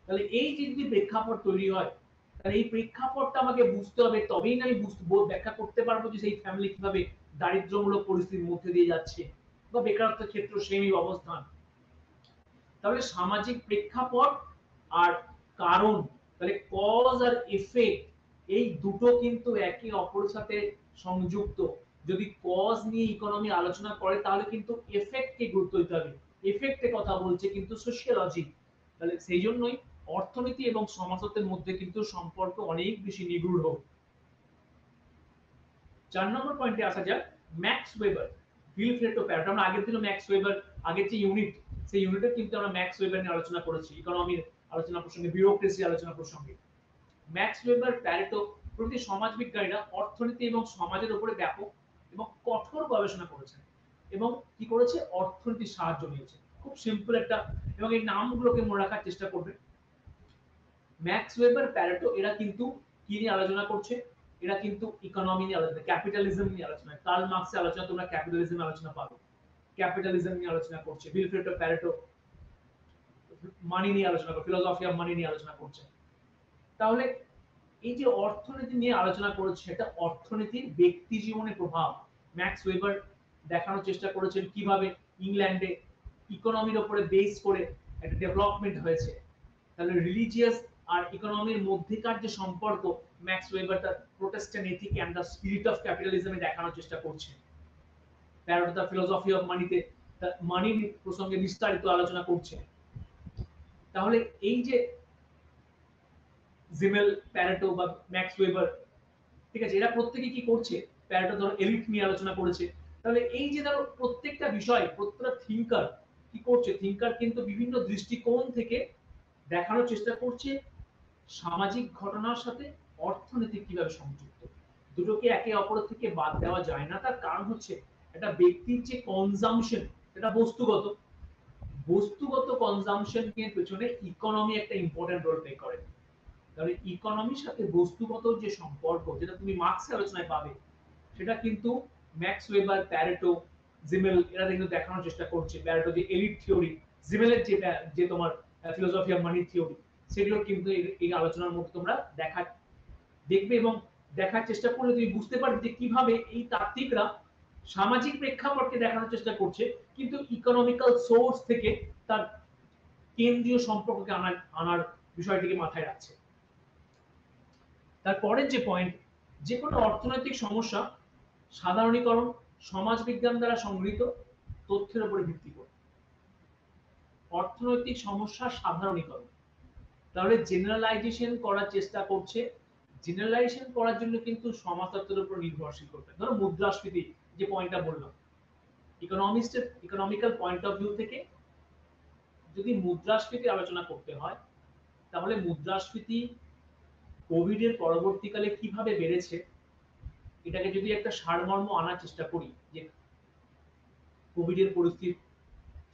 তাহলে এই যে যদি প্রেক্ষাপট তৈরি হয়, তাহলে এই প্রেক্ষাপটটা আমাকে বুঝতে হবে, তবেই না আমি ব্যাখ্যা করতে পারবো যে সেই ফ্যামিলি কিভাবে দারিদ্র্যমূলক পরিস্থিতির মধ্যে দিয়ে যাচ্ছে, বা বেকারত্বের ক্ষেত্র সেমই অবস্থান। তাহলে সামাজিক প্রেক্ষাপট আর কারণ, তাহলে কজ আর এফেক্ট, এই দুটো কিন্তু একে অপরের সাথে সংযুক্ত। যদি কজ নিয়ে ইকোনমি আলোচনা করে, তাহলে কিন্তু এফেক্টকে গুরুত্ব দিতে হবে। এফেক্টে কথা বলছে কিন্তু সোশিওলজি। তাহলে সেই জন্যই অর্থনীতি এবং সমাজতত্ত্বের মধ্যে কিন্তু সম্পর্ক অনেক বেশি নিগূঢ়। 4 নম্বর পয়েন্টে আসা যাক, ম্যাক্স ওয়েবার, ভিলফ্রেটো প্যারেটো। আমরা আগের দিনও ম্যাক্স ওয়েবার, আগের যে ইউনিট, সেই ইউনিটে কিন্তু আমরা ম্যাক্স ওয়েবার নিয়ে আলোচনা করেছি, ইকোনমির আলোচনা প্রসঙ্গে, বিউরোক্রেসি আলোচনা প্রসঙ্গে। ম্যাক্স ওয়েবার, প্যারেটো প্রভৃতি সমাজবিজ্ঞানীরা অর্থনীতি এবং সমাজের উপরে ব্যাপক এবং কঠোর গবেষণা করেছেন, এবং কি করেছে? অর্থনীতির সাহায্য নিয়েছে। খুব সিম্পল একটা, এবং এই নামগুলোকে মনে রাখার চেষ্টা করবে। ম্যাক্স ওয়েবার, প্যারেটো, এরা কিন্তু কি নিয়ে আলোচনা করছে? এরা কিন্তু ইকোনমি নিয়ে আলোচনা, ক্যাপিটালিজম নিয়ে আলোচনা। কার্ল মার্কসের আলোচনা তোমরা ক্যাপিটালিজম আলোচনা পাবে, ক্যাপিটালিজম নিয়ে আলোচনা করছে। ভিলফ্রেটো প্যারেটো মানি নিয়ে আলোচনা করছে, ফিলোসফি অফ মানি নিয়ে আলোচনা করছে। তাহলে এই যে অর্থনীতি নিয়ে আলোচনা করেছে, সেটা অর্থনীতির ব্যক্তি জীবনে প্রভাব। ম্যাক্স ওয়েবার দেখানোর চেষ্টা করেছেন কিভাবে ইংল্যান্ডে ইকোনমির উপরে বেস করে একটা ডেভেলপমেন্ট হয়েছে। তাহলে রিলিজিয়াস আর ইকোনমির মধ্যেকার যে সম্পর্ক, ম্যাক্স ওয়েবার তার Protestant ethic and the spirit of ক্যাপিটালিজমে দেখানোর চেষ্টা করছে। প্যারেটো দ্য ফিলোসফি অফ মানিতে মানির প্রসঙ্গে বিস্তারিত আলোচনা করছে। তাহলে এই যে জিমেল, প্যারেটো বা ম্যাক্স ওয়েবার, ঠিক আছে, এরা প্রত্যেকে কি করছে, প্যারেটো ধরো এলিট নিয়ে আলোচনা করেছে। তাহলে এই যে ধরো প্রত্যেকটা বিষয়, প্রত্যেকটা থিঙ্কার কি করছে, থিঙ্কার কিন্তু বিভিন্ন দৃষ্টিকোণ থেকে দেখানোর চেষ্টা করছে সামাজিক ঘটনার সাথে অর্থনীতি কিভাবে সংযুক্ত। দুটোকে একে অপরের থেকে বাদ দেওয়া যায় না। তার কারণ হচ্ছে একটা ব্যক্তির যে কনজাম্পশন, এটা বস্তুগত, বস্তুগত কনজাম্পশন এর পেছনে ইকোনমি একটা ইম্পর্টেন্ট রোল প্লে করে। তাহলে ইকোনমির সাথে বস্তুগত যে সম্পর্ক, যেটা তুমি মার্ক্সের আলোচনায় পাবে, সেটা কিন্তু ম্যাক্স ওয়েবার, প্যারেটো, জিমেল এরা কিন্তু দেখানোর চেষ্টা করছে। প্যারেটো যে এলিট থিওরি, জিমেলের যে তোমার ফিলোসফি অফ মানি থিওরি, সেগুলো কিন্তু এই আলোচনার মধ্যে তোমরা দেখবে এবং দেখার চেষ্টা করলে তুমি বুঝতে পারবে যে কিভাবে এই তাত্ত্বিকরা সামাজিক প্রেক্ষাপটকে দেখানোর চেষ্টা করছে, কিন্তু ইকোনমিক্যাল সোর্স থেকে তার কেন্দ্রীয় সম্পর্ককে আনার বিষয়টিকে মাথায় রাখছে। তারপরের যে পয়েন্ট, যে কোনো অর্থনৈতিক সমস্যা সাধারণীকরণ সমাজবিজ্ঞান দ্বারা সংগৃহীত তথ্যের উপরে ভিত্তি করে। অর্থনৈতিক সমস্যা সাধারণীকরণ, তাহলে জেনারেলাইজেশন করার চেষ্টা করছে। জেনারেলাইজেশন করার জন্য কিন্তু সমাজতত্ত্বের উপর নির্ভরশীল করতে হয়। ধরো মুদ্রাস্ফীতি, যে পয়েন্টটা বললাম, ইকোনমিস্টের ইকোনমিক্যাল পয়েন্ট অফ ভিউ থেকে যদি মুদ্রাস্ফীতি আলোচনা করতে হয়, তাহলে মুদ্রাস্ফীতি কোভিড এর পরবর্তীকালে কিভাবে বেড়েছে, এটাকে যদি একটা সারমর্ম আনার চেষ্টা করি, যে কোভিড এর পরিস্থিতির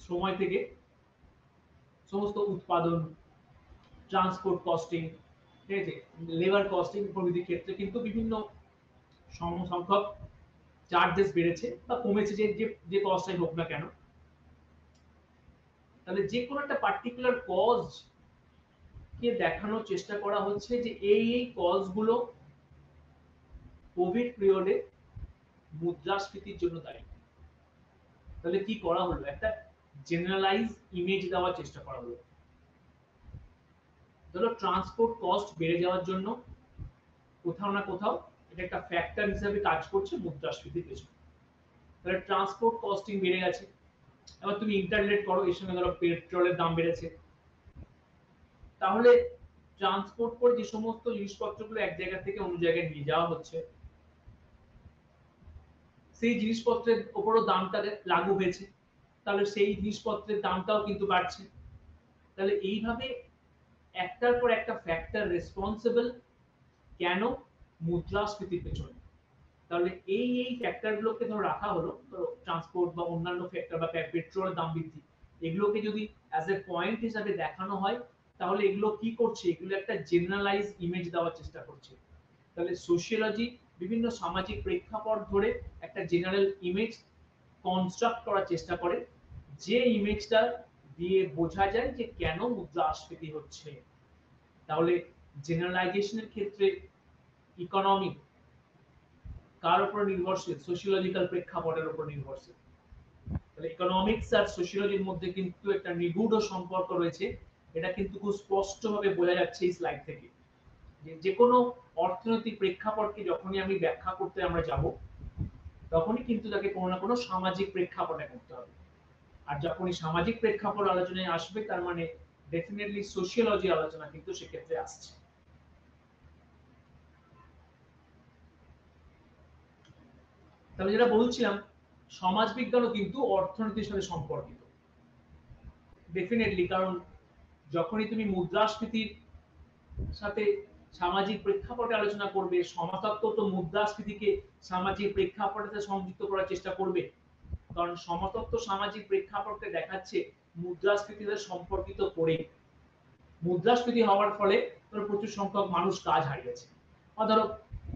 সময় থেকে সমস্ত উৎপাদন, ট্রান্সপোর্ট কস্টিং, ঠিক আছে, লেবার কস্টিং প্রভৃতির ক্ষেত্রে কিন্তু বিভিন্ন সংখ্যক চার্জেস বেড়েছে বা কমেছে, যে যে কস্টটাই হোক না কেন। তাহলে যে কোনো একটা পার্টিকুলার কজ কে দেখানোর চেষ্টা করা হচ্ছে যে এই কজ গুলো কোভিড পিরিয়ডে মুদ্রাস্ফীতির জন্য দায়ী। তাহলে কি করা হলো, একটা জেনারেলাইজ ইমেজ দেওয়ার চেষ্টা করা হলো। ধরো ট্রান্সপোর্ট কস্ট বেড়ে যাওয়ার জন্য কোথাও না কোথাও এটা একটা ফ্যাক্টর হিসেবে কাজ করছে মুদ্রাস্ফীতির পেছনে। তাহলে ট্রান্সপোর্ট কস্টিং বেড়ে গেছে, এবার তুমি ইন্টারনেট করো, এর সঙ্গে ধরো পেট্রোলের দাম বেড়েছে, তাহলে ট্রান্সপোর্ট করে যে সমস্ত জিনিসপত্রগুলো এক জায়গা থেকে অন্য জায়গায় নিয়ে যাওয়া হচ্ছে, সেই জিনিসপত্রের উপরও দামটা লাগু হয়েছে, তাহলে সেই জিনিসপত্রের দামটাও কিন্তু বাড়ছে। তাহলে এইভাবে একটার পর একটা ফ্যাক্টর রেসপন্সিবল কেন মুদ্রাস্ফীতির পেছনে। তাহলে এই ফ্যাক্টরগুলোকে ধরো রাখা হলো, তো ট্রান্সপোর্ট বা অন্যান্য ফ্যাক্টর বা পেট্রোলের দাম বৃদ্ধি, এগুলোকে যদি অ্যাজ এ পয়েন্ট হিসাবে দেখানো হয়, তাহলে এগুলো কি করছে, এগুলো একটা জেনারেলাইজ ইমেজ দেওয়ার চেষ্টা করছে। তাহলে সোশিওলজি বিভিন্ন সামাজিক প্রেক্ষাপট ধরে একটা জেনারেল ইমেজ কনস্ট্রাক্ট করার চেষ্টা করে, যে ইমেজটা দিয়ে বোঝা যায় যে কেন মুদ্রাস্ফীতি হচ্ছে। তাহলে জেনারেলাইজেশনের ক্ষেত্রে ইকোনমি কার উপর নির্ভরশীল, সোশিওলজিক্যাল প্রেক্ষাপটের উপর নির্ভরশীল। তাহলে ইকোনমিক্স আর সোশিওলজির মধ্যে কিন্তু একটা নিগুড় সম্পর্ক রয়েছে, এটা কিন্তু খুব স্পষ্টভাবে বোঝা যাচ্ছে এই স্লাইড থেকে। যে কোনো অর্থনৈতিক প্রেক্ষাপটকে যখনই আমি ব্যাখ্যা করতে আমরা যাব, তখনই কিন্তু তাকে কোনো না কোনো সামাজিক প্রেক্ষাপটে করতে হবে। আর যখনই সামাজিক প্রেক্ষাপট আলোচনায় আসবে, তার মানে ডেফিনেটলি সোশিওলজি আলোচনা কিন্তু সেক্ষেত্রে আসছে। তাহলে যেটা বলছিলাম, সমাজবিজ্ঞানও কিন্তু অর্থনীতির সাথে সম্পর্কিত ডেফিনেটলি, কারণ যখনই তুমি মুদ্রাস্ফীতির সাথে সামাজিক প্রেক্ষাপটে আলোচনা করবে, সমাজতত্ত্ব তো মুদ্রাস্ফীতিকে সামাজিক প্রেক্ষাপটের সাথে সংযুক্ত করার চেষ্টা করবে, কারণ সমাজতত্ত্ব সামাজিক প্রেক্ষাপটকে দেখাচ্ছে মুদ্রাস্ফীতির সাথে সম্পর্কিত করে। মুদ্রাস্ফীতি হওয়ার ফলে ধরো প্রচুর সংখ্যক মানুষ কাজ হারিয়েছে, বা ধরো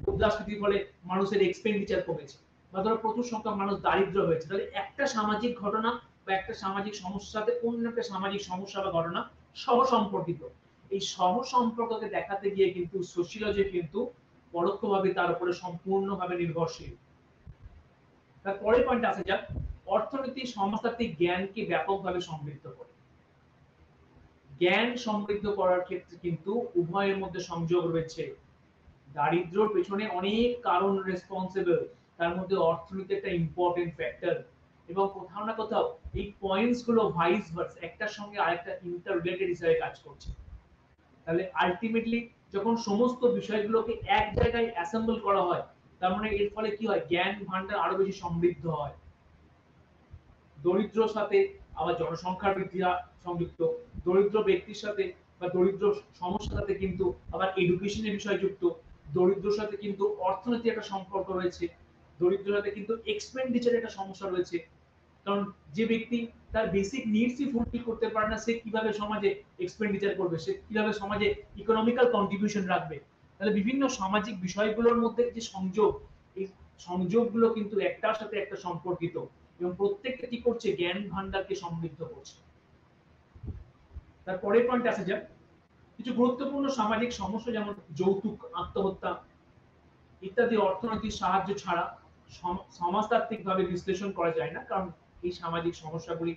মুদ্রাস্ফীতির ফলে মানুষের এক্সপেন্ডিচার কমেছে, বা ধরো প্রচুর সংখ্যক মানুষ দারিদ্র হয়েছে। তাহলে একটা সামাজিক ঘটনা বা একটা সামাজিক সমস্যার সাথে অন্য একটা সামাজিক সমস্যা বা ঘটনা সহ সম্পর্কিত। এই সহ সম্পর্ককে দেখাতে গিয়ে কিন্তু সোশিওলজি কিন্তু পরোক্ষভাবে তার উপরে সম্পূর্ণভাবে নির্ভরশীল। তারপরের পয়েন্ট আসা যাক, অর্থনীতি সমাজতাত্ত্বিক জ্ঞানকে ব্যাপকভাবে সমৃদ্ধ করে। জ্ঞান সমৃদ্ধ করার ক্ষেত্রে কিন্তু উভয়ের মধ্যে সংযোগ রয়েছে। দারিদ্র্যের পেছনে অনেক কারণ রেসপন্সিবল, তার মধ্যে অর্থনীতি একটা ইম্পর্টেন্ট ফ্যাক্টর, এবং কোথাও না কোথাও এই পয়েন্টস গুলো ভাইস ভার্সা, একটার সঙ্গে আরেকটা ইন্টার রিলেটেড হিসেবে কাজ করছে। তাহলে আলটিমেটলি যখন সমস্ত বিষয়গুলোকে এক জায়গায় অ্যাসেম্বল করা হয়, তার মানে এর ফলে কি হয়, জ্ঞান ভান্ডার আরো বেশি সমৃদ্ধ হয়। দরিদ্রর সাথে আবার জনসংখ্যার বৃদ্ধি সংযুক্ত, দরিদ্র ব্যক্তির সাথে বা দরিদ্র সমস্যার সাথে কিন্তু আবার এডুকেশনের বিষয় যুক্ত, দরিদ্রর সাথে কিন্তু অর্থনীতির একটা সম্পর্ক রয়েছে, দরিদ্রের সাথে কিন্তু এক্সপেন্ডিচারের একটা সমস্যা রয়েছে। কারণ যে ব্যক্তি তার বেসিক নিডসই ফুলফিল করতে পারে না, সে কিভাবে সমাজে এক্সপেন্ডিচার করবে, সে কিভাবে সমাজে ইকোনমিক্যাল কন্ট্রিবিউশন রাখবে। তাহলে বিভিন্ন সামাজিক বিষয়গুলোর মধ্যে যে সংযোগ, এই সংযোগগুলো কিন্তু একটার সাথে একটা সম্পর্কিত এবং প্রত্যেকটা কি করছে, জ্ঞান ভান্ডারকে সমৃদ্ধ করছে। তারপরের পয়েন্ট আসা যাক, কিছু গুরুত্বপূর্ণ সামাজিক সমস্যা যেমন যৌতুক, আত্মহত্যা ইত্যাদি অর্থনৈতিক সাহায্য ছাড়া সমাজতাত্ত্বিকভাবে বিশ্লেষণ করা যায় না, কারণ এই সামাজিক সমস্যাগুলি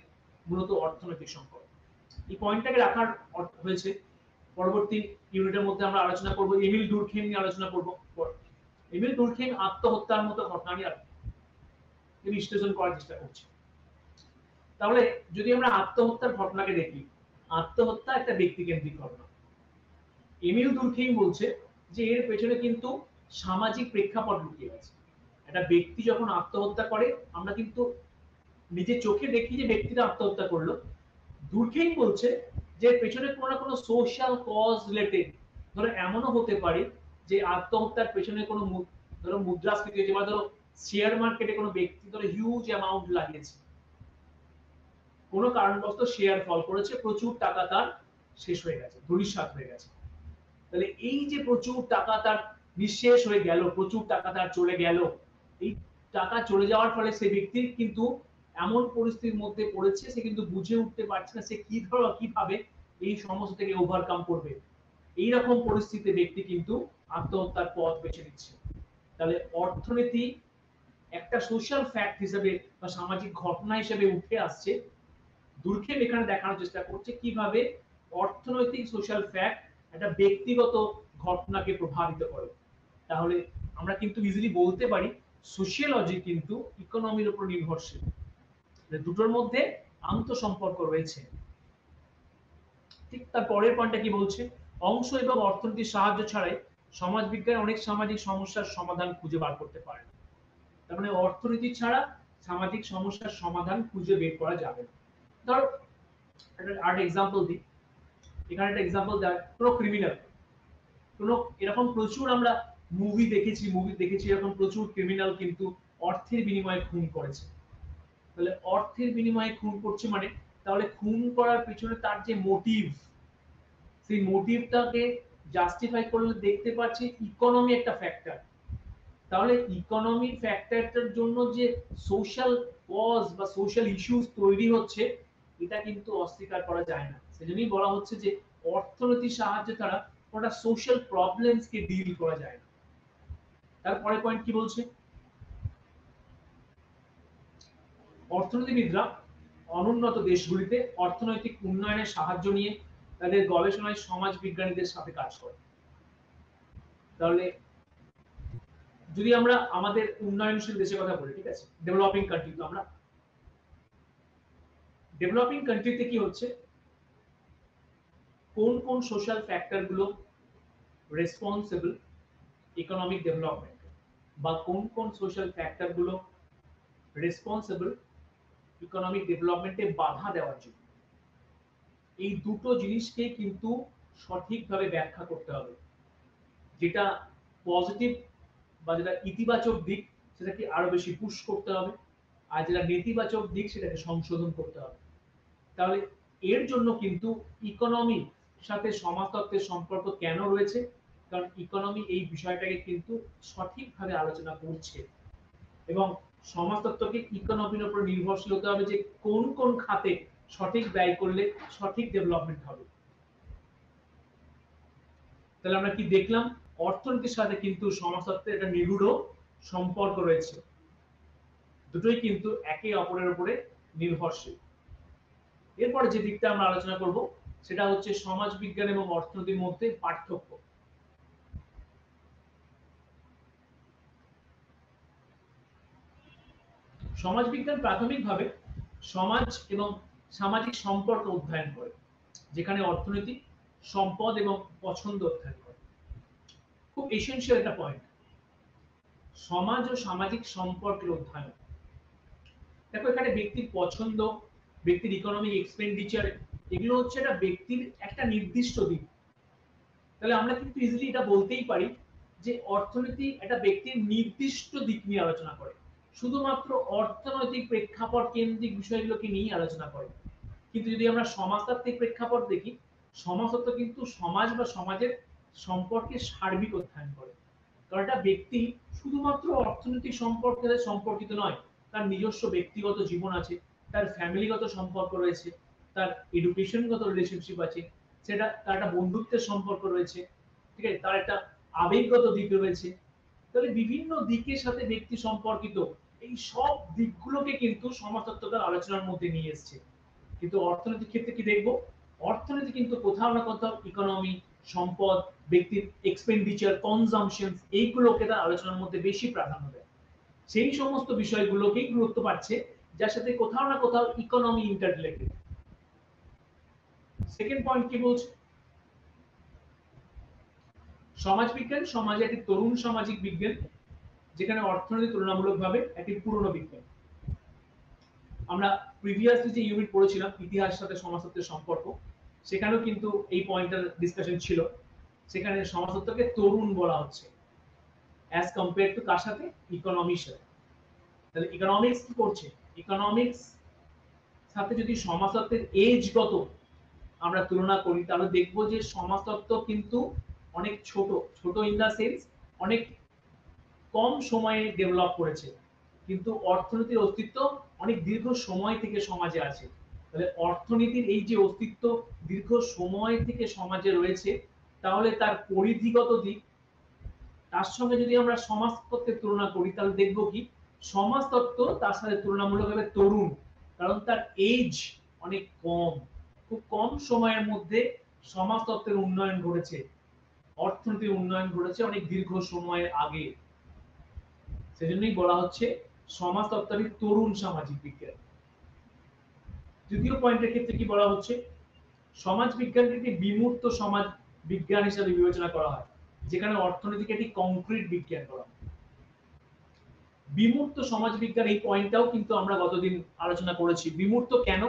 মূলত অর্থনৈতিক সম্পর্ক। এই পয়েন্টটাকে রাখার অর্থ হয়েছে পরবর্তী ইউনিটের মধ্যে আমরা আলোচনা করব, এমিল ডুরখেইম নিয়ে আলোচনা করব। এমিল ডুরখেইম আত্মহত্যার মতো ঘটনা নিয়ে বিশ্লেষণ করার চেষ্টা করছে। তাহলে যদি আমরা আত্মহত্যার ঘটনাকে দেখি, আত্মহত্যা একটা ব্যক্তিকেন্দ্রিক ঘটনা। এমিল ডুরখেইম বলছে যে এর পেছনে কিন্তু সামাজিক প্রেক্ষাপট লুকিয়ে আছে। একটা ব্যক্তি যখন আত্মহত্যা করে, আমরা কিন্তু নিজের চোখে দেখি যে ব্যক্তিটা আত্মহত্যা করলো। ডুরখেইম বলছে যে পেছনে কোনো না কোনো সোশ্যাল কজ রিলেটেড, ধরো এমনও হতে পারে যে আত্মহত্যার পেছনে কোনো ধরো মুদ্রাস্ফীতি হয়েছে, বা ধরো শেয়ার মার্কেটে কোনো ব্যক্তি ধরো হিউজ অ্যামাউন্ট লাগিয়েছে, কোনো কারণবশত শেয়ার ফল করেছে, প্রচুর টাকা তার শেষ হয়ে গেছে, ধূলিসাৎ হয়ে গেছে। তাহলে এই যে প্রচুর টাকা তার নিঃশেষ হয়ে গেল, প্রচুর টাকা তার চলে গেল, এই টাকা চলে যাওয়ার ফলে সে ব্যক্তি কিন্তু এমন পরিস্থিতির মধ্যে পড়েছে, সে কিন্তু বুঝে উঠতে পারছে না সে কিভাবে এই সমস্যা থেকে ওভারকাম করবে। এইরকম পরিস্থিতিতে ব্যক্তি কিন্তু আত্মহত্যার পথ বেছে নিচ্ছে। তাহলে অর্থনীতি একটা সোশ্যাল ফ্যাক্ট হিসেবে বা সামাজিক ঘটনা হিসেবে উঠে আসছে। ডুরখেইম এখানে দেখানোর চেষ্টা করছে কিভাবে অর্থনৈতিক সোশ্যাল ফ্যাক্ট একটা ব্যক্তিগত ঘটনাকে প্রভাবিত করে। তাহলে আমরা কিন্তু ইজিলি বলতে পারি সোশিয়োলজি কিন্তু ইকোনমির উপর নির্ভরশীল, দুটোর মধ্যে আন্তঃসম্পর্ক রয়েছে। ঠিক তার পরের পয়েন্টটা কি বলছে, অংশ এবং অর্থনীতির সাহায্য ছাড়াই সমাজবিজ্ঞান অনেক সামাজিক সমস্যার সমাধান খুঁজে বার করতে পারে। তার মানে অর্থনীতি ছাড়া সামাজিক সমস্যার সমাধান খুঁজে বের করা যাবে না। ধর একটা এক্সাম্পল দিই, এখানে একটা এক্সাম্পল দেয় কোনো ক্রিমিনাল, কোনো এরকম প্রচুর আমরা মুভি দেখেছি এরকম প্রচুর ক্রিমিনাল কিন্তু অর্থের বিনিময়ে খুন করেছে। তাহলে অর্থের বিনিময়ে খুন করছে মানে, তাহলে খুন করার পিছনে তার যে মোটিভ, সেই মোটিভটাকে জাস্টিফাই করলে দেখতে পাচ্ছি ইকোনমি একটা ফ্যাক্টর। তাহলে ইকোনমিক ফ্যাক্টরটার জন্য যে সোশ্যাল কজ বা সোশ্যাল ইস্যুস তৈরি হচ্ছে, এটা কিন্তু অস্বীকার করা যায় না। সেজন্যই বলা হচ্ছে যে অর্থনৈতিক সাহায্য ছাড়া ওটা সোশ্যাল প্রবলেমস কে ডিল করা যায় না। তারপরে পয়েন্ট কি বলছে, অর্থনীতিবিদরা অনুন্নত দেশগুলিতে অর্থনৈতিক উন্নয়নের সাহায্য নিয়ে তাদের গবেষণায় সমাজ বিজ্ঞানীদের সাথে কাজ করে। তাহলে যদি আমরা আমাদের উন্নয়নশীল দেশের কথা বলি, ঠিক আছে, ডেভেলপিং কান্ট্রি, তো আমরা ডেভেলপিং কান্ট্রিতে কি হচ্ছে, কোন কোন সোশ্যাল ফ্যাক্টর গুলো রেসপন্সিবল ইকোনমিক ডেভেলপমেন্ট, বা কোন কোন সোশ্যাল ফ্যাক্টর গুলো রেসপন্সিবল ইকোনমিক ডেভেলপমেন্টে বাধা দেওয়ার জন্য, এই দুটো জিনিসকে কিন্তু সঠিকভাবে ব্যাখ্যা করতে হবে। যেটা পজিটিভ বা যেটা ইতিবাচক দিক, সেটাকে আরো বেশি পুশ করতে হবে, আর যেটা নেতিবাচক দিক সেটাকে সংশোধন করতে হবে। তাহলে এর জন্য কিন্তু ইকোনমি সাথে সমাজতত্ত্বের সম্পর্ক কেন রয়েছে, কারণ ইকোনমি এই বিষয়টাকে কিন্তু সঠিকভাবে আলোচনা করছে, এবং সমাজতত্ত্বকে ইকোনমির উপর নির্ভরশীল হতে হবে যে কোন কোন খাতে সঠিক ব্যয় করলে সঠিক ডেভেলপমেন্ট হবে। তাহলে আমরা কি দেখলাম, অর্থনীতির সাথে কিন্তু সমাজতত্ত্বের একটা নিবিড় সম্পর্ক রয়েছে, দুটোই কিন্তু একে অপরের উপরে নির্ভরশীল। এরপরে যে দিকটা আমরা আলোচনা করব সেটা হচ্ছে সমাজ বিজ্ঞান এবং অর্থনীতির মধ্যে পার্থক্য। সমাজবিজ্ঞান প্রাথমিকভাবে সমাজ এবং সামাজিক সম্পর্ক অধ্যয়ন করে, যেখানে অর্থনীতি সম্পদ এবং পছন্দ অধ্যয়ন করে। খুব এসেনশিয়াল একটা পয়েন্ট, সমাজ ও সামাজিক সম্পর্কের অধ্যয়ন। দেখো এখানে ব্যক্তির পছন্দ, ব্যক্তির ইকোনমিক এক্সপেন্ডিচার, এগুলো হচ্ছে একটা ব্যক্তির একটা নির্দিষ্ট দিক। তাহলে আমরা কিন্তু ইজিলি এটা বলতেই পারি যে অর্থনীতি একটা ব্যক্তির নির্দিষ্ট দিক নিয়ে আলোচনা করে, শুধুমাত্র অর্থনৈতিক প্রেক্ষাপট কেন্দ্রিক বিষয়গুলোকে নিয়ে আলোচনা করে। কিন্তু যদি আমরা সমাজতাত্ত্বিক প্রেক্ষাপট দেখি, সমাজতত্ত্ব কিন্তু সমাজ বা সমাজের সম্পর্কে সার্বিক অধ্যয়ন করে। কারণ একটা ব্যক্তি শুধুমাত্র অর্থনৈতিক সম্পর্কে সম্পর্কিত নয়, তার নিজস্ব ব্যক্তিগত জীবন আছে, তার ফ্যামিলিগত সম্পর্ক রয়েছে, তার এডুকেশনগত রিলেশনশিপ আছে, সেটা তার একটা বন্ধুত্বের সম্পর্ক রয়েছে, ঠিক আছে, তার একটা আবেগগত দিক রয়েছে। তাহলে বিভিন্ন দিকের সাথে ব্যক্তি সম্পর্কিত, এই সব দিকগুলোকে কিন্তু সমাজতত্ত্বকার আলোচনার মধ্যে নিয়ে এসছে। কিন্তু অর্থনৈতিক ক্ষেত্রে কি দেখবো, অর্থনীতি কিন্তু কোথাও না কোথাও ইকোনমি, সম্পদ, ব্যক্তির এক্সপেন্ডিচার, কনজাম্পশন, এইগুলোকে তার আলোচনার মধ্যে বেশি প্রাধান্য দেয়। সেই সমস্ত বিষয়গুলোকেই গুরুত্ব পাচ্ছে, যার সাথে কোথাও না কোথাও economy inter related. Second point কি বলছে, সমাজবিজ্ঞান সমাজে একটি তরুণ সামাজিক বিজ্ঞান, যেখানে অর্থনীতি তুলনামূলকভাবে একটি পুরনো বিজ্ঞান। আমরা প্রিভিয়াসলি যে ইউনিট পড়েছিলাম ইতিহাসের সাথে সমাজতত্ত্বের সম্পর্ক, সেখানেও কিন্তু এই পয়েন্টটার ডিসকাশন ছিল। সেখানে সমাজতত্ত্বকে তরুণ বলা হচ্ছে অ্যাজ কম্পেয়ার টু কার সাথে, ইকোনমির সাথে। তাহলে ইকোনমিক্স কি করছে, ইকোনমিক্স সাথে যদি সমাজতত্ত্বের এজগত আমরা তুলনা করি, তাহলে দেখবো যে সমাজতত্ত্ব কিন্তু অনেক ছোট, ছোট ইন দা সেন্স অনেক কম সময়ে ডেভেলপ করেছে, কিন্তু অর্থনীতির অস্তিত্ব অনেক দীর্ঘ সময় থেকে সমাজে আছে। তাহলে অর্থনীতির এই যে অস্তিত্ব দীর্ঘ সময় থেকে সমাজে রয়েছে, তাহলে তার পরিধিগত দিক, তার সঙ্গে যদি আমরা সমাজতত্ত্বের তুলনা করি, তাহলে দেখবো কি সমাজতত্ত্ব তার সাথে তুলনামূলকভাবে তরুণ, কারণ তার এজ অনেক কম, খুব কম সময়ের মধ্যে সমাজতত্ত্বের উন্নয়ন ঘটেছে, অর্থনীতির উন্নয়ন ঘটেছে অনেক দীর্ঘ সময়ের আগে। সেজন্যই বলা হচ্ছে সমাজতত্ত্বটি তরুণ সামাজিক বিজ্ঞান। তৃতীয় পয়েন্টের ক্ষেত্রে কি বলা হচ্ছে, সমাজ বিজ্ঞানকে একটি বিমূর্ত সমাজ বিজ্ঞান হিসেবে বিবেচনা করা হয়, যেখানে অর্থনীতিকে একটি কংক্রিট বিজ্ঞান করা হয়। বিমূর্ত সমাজ বিজ্ঞান, এই পয়েন্টটাও কিন্তু আমরা গতদিন আলোচনা করেছি। বিমূর্ত কেন,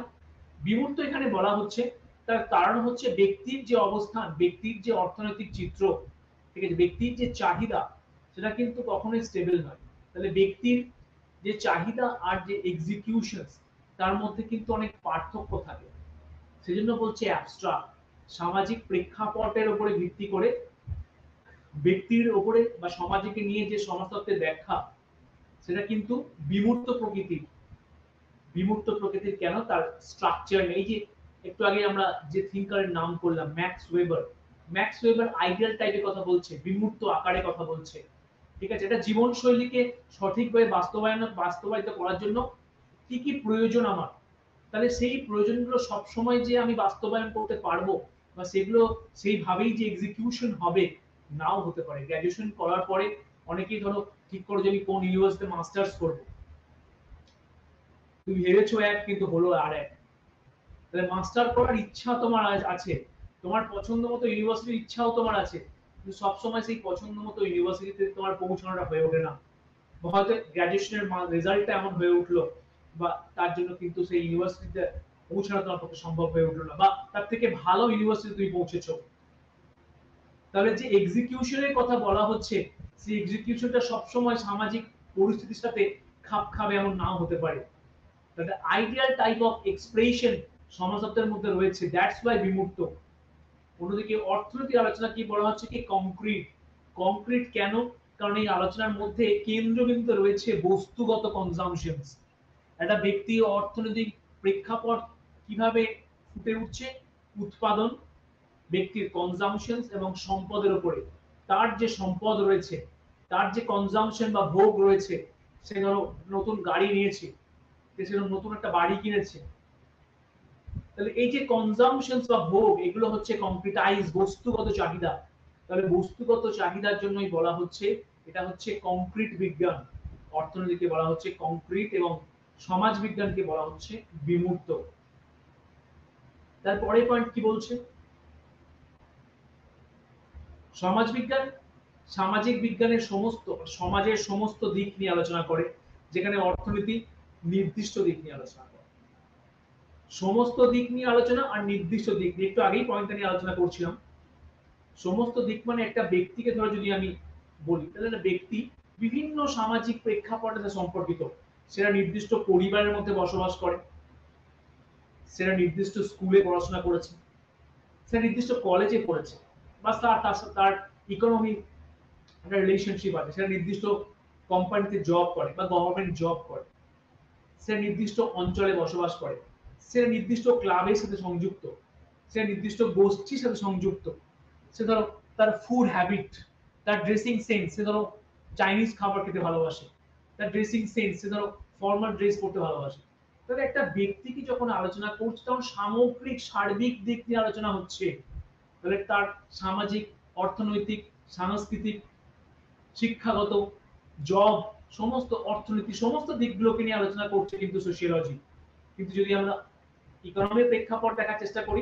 বিমূর্ত এখানে বলা হচ্ছে তার কারণ হচ্ছে ব্যক্তির যে অবস্থান, ব্যক্তির যে অর্থনৈতিক চিত্র, ঠিক আছে, ব্যক্তির যে চাহিদা, সেটা কিন্তু কখনোই স্টেবল নয়। তাহলে ব্যক্তির যে চাহিদা আর যে এক্সিকিউশন, তার মধ্যে কিন্তু অনেক পার্থক্য থাকে। সেজন্য বলছে অ্যাবস্ট্রাক্ট, সামাজিক প্রেক্ষাপটের উপরে ভিত্তি করে ব্যক্তির উপরে বা সমাজকে নিয়ে যে সমাজতত্ত্বের ব্যাখ্যা, সেটা কিন্তু বিমূর্ত প্রকৃতির। বিমূর্ত প্রকৃতির কেন, তার স্ট্রাকচার নেই। যে একটু আগে আমরা যে থিঙ্কারের নাম করলাম max weber, max weber ideal টাইপের কথা বলছে, বিমূর্ত আকারে কথা বলছে, ঠিক আছে। এটা জীবনশৈলীকে সঠিকভাবে বাস্তবায়িত করার জন্য কি কি প্রয়োজন আমার, তাহলে সেই প্রয়োজনগুলো সবসময় যে আমি বাস্তবায়ন করতে পারবো বা সেগুলো সেইভাবেই যে এক্সিকিউশন হবে, নাও হতে পারে। গ্র্যাজুয়েশন করার পরে অনেকেই ধরো ঠিক করে যে আমি কোন ইউনিভার্সিটিতে মাস্টার্স করবো, তুমি ভেবেছো এক কিন্তু হলো আর এক। তাহলে মাস্টার করার ইচ্ছা তোমার আছে, তোমার পছন্দ মতো ইউনিভার্সিটির ইচ্ছাও তোমার আছে, কিন্তু সবসময় সেই পছন্দ মতো ইউনিভার্সিটিতে তোমার পৌঁছানোটা হয়ে ওঠে না। বা হয়তো গ্র্যাজুয়েশনের রেজাল্টটা এমন হয়ে উঠলো, বা তার জন্য কিন্তু সেই ইউনিভার্সিটিতে পৌঁছানো তোমার পক্ষে সম্ভব হয়ে উঠলো না, বা তার থেকে ভালো ইউনিভার্সিটি তুমি পৌঁছেছো। তাহলে যে এক্সিকিউশনের কথা বলা হচ্ছে, সেই এক্সিকিউশনটা সবসময় সামাজিক পরিস্থিতির সাথে খাপ খাবে এমন নাও হতে পারে। তাহলে আইডিয়াল টাইপ অফ এক্সপ্রেশন সমাজতত্ত্বের মধ্যে রয়েছে, দ্যাটস ওয়াই বিমূর্ত। অন্যদিকে অর্থনীতির আলোচনা কি বলা হচ্ছে কি কংক্রিট। কংক্রিট কেন, কারণ এই আলোচনার মধ্যে কেন্দ্রবিন্দুতে রয়েছে বস্তুগত কনজাম্পশনস। একটা ব্যক্তি অর্থনৈতিক প্রেক্ষাপট কিভাবে ফুটে উঠছে, উৎপাদন, ব্যক্তির কনজাম্পশনস এবং সম্পদের উপরে। তার যে সম্পদ রয়েছে, তার যে কনজাম্পশন বা ভোগ রয়েছে, সে ধরো নতুন গাড়ি নিয়েছে, সে নতুন একটা বাড়ি কিনেছে, তাহলে এই যে কনজাম্পশনস বা ভোগ, এগুলো হচ্ছে কংক্রিটাইজ বস্তুগত চাহিদা। তাহলে বস্তুগত চাহিদার জন্যই বলা হচ্ছে এটা হচ্ছে কংক্রিট বিজ্ঞান। অর্থনীতিকে বলা হচ্ছে কংক্রিট এবং সমাজ বিজ্ঞানকে বলা হচ্ছে বিমূর্ত। তারপরে পয়েন্ট কি বলছে, সমাজ বিজ্ঞান সামাজিক বিজ্ঞানের সমস্ত সমাজের সমস্ত দিক নিয়ে আলোচনা করে, যেখানে অর্থনীতি নির্দিষ্ট দিক নিয়ে আলোচনা করে। সমস্ত দিক নিয়ে আলোচনা আর নির্দিষ্ট দিক নিয়ে, একটু আগেই পয়েন্টটা নিয়ে আলোচনা করছিলাম। সমস্ত দিক মানে একটা ব্যক্তিকে ধরে যদি আমি বলি, তাহলে একটা ব্যক্তি বিভিন্ন সামাজিক প্রেক্ষাপটের সাথে সম্পর্কিত। সেটা নির্দিষ্ট পরিবারের মধ্যে বসবাস করে, সেটা নির্দিষ্ট স্কুলে পড়াশোনা করেছে, সেটা নির্দিষ্ট কলেজে পড়েছে, বা তার ইকোনমি একটা রিলেশনশিপ আছে, সেটা নির্দিষ্ট কোম্পানিতে জব করে বা গভর্নমেন্ট জব করে, সে নির্দিষ্ট অঞ্চলে বসবাস করে, সে নির্দিষ্ট ক্লাবের সাথে সংযুক্ত, সে নির্দিষ্ট গোষ্ঠীর সাথে সংযুক্ত, সে ধরো তার ফুড হ্যাবিট, তার ড্রেসিং সেন্স, সে ধরো চাইনিজ খাবার খেতে ভালোবাসে, তার ড্রেসিং সেন্স, সে ধরো ফর্মাল ড্রেস পরতে ভালোবাসে। তাহলে একটা ব্যক্তিকে যখন আলোচনা করছে তখন সামগ্রিক সার্বিক দিক নিয়ে আলোচনা হচ্ছে। তাহলে তার সামাজিক, অর্থনৈতিক, সাংস্কৃতিক, শিক্ষাগত, জব, সমস্ত অর্থনীতি, সমস্ত দিকগুলোকে নিয়ে আলোচনা করছে কিন্তু সোশিওলজি। কিন্তু যদি আমরা ইকোনমির প্রেক্ষাপট দেখার চেষ্টা করি,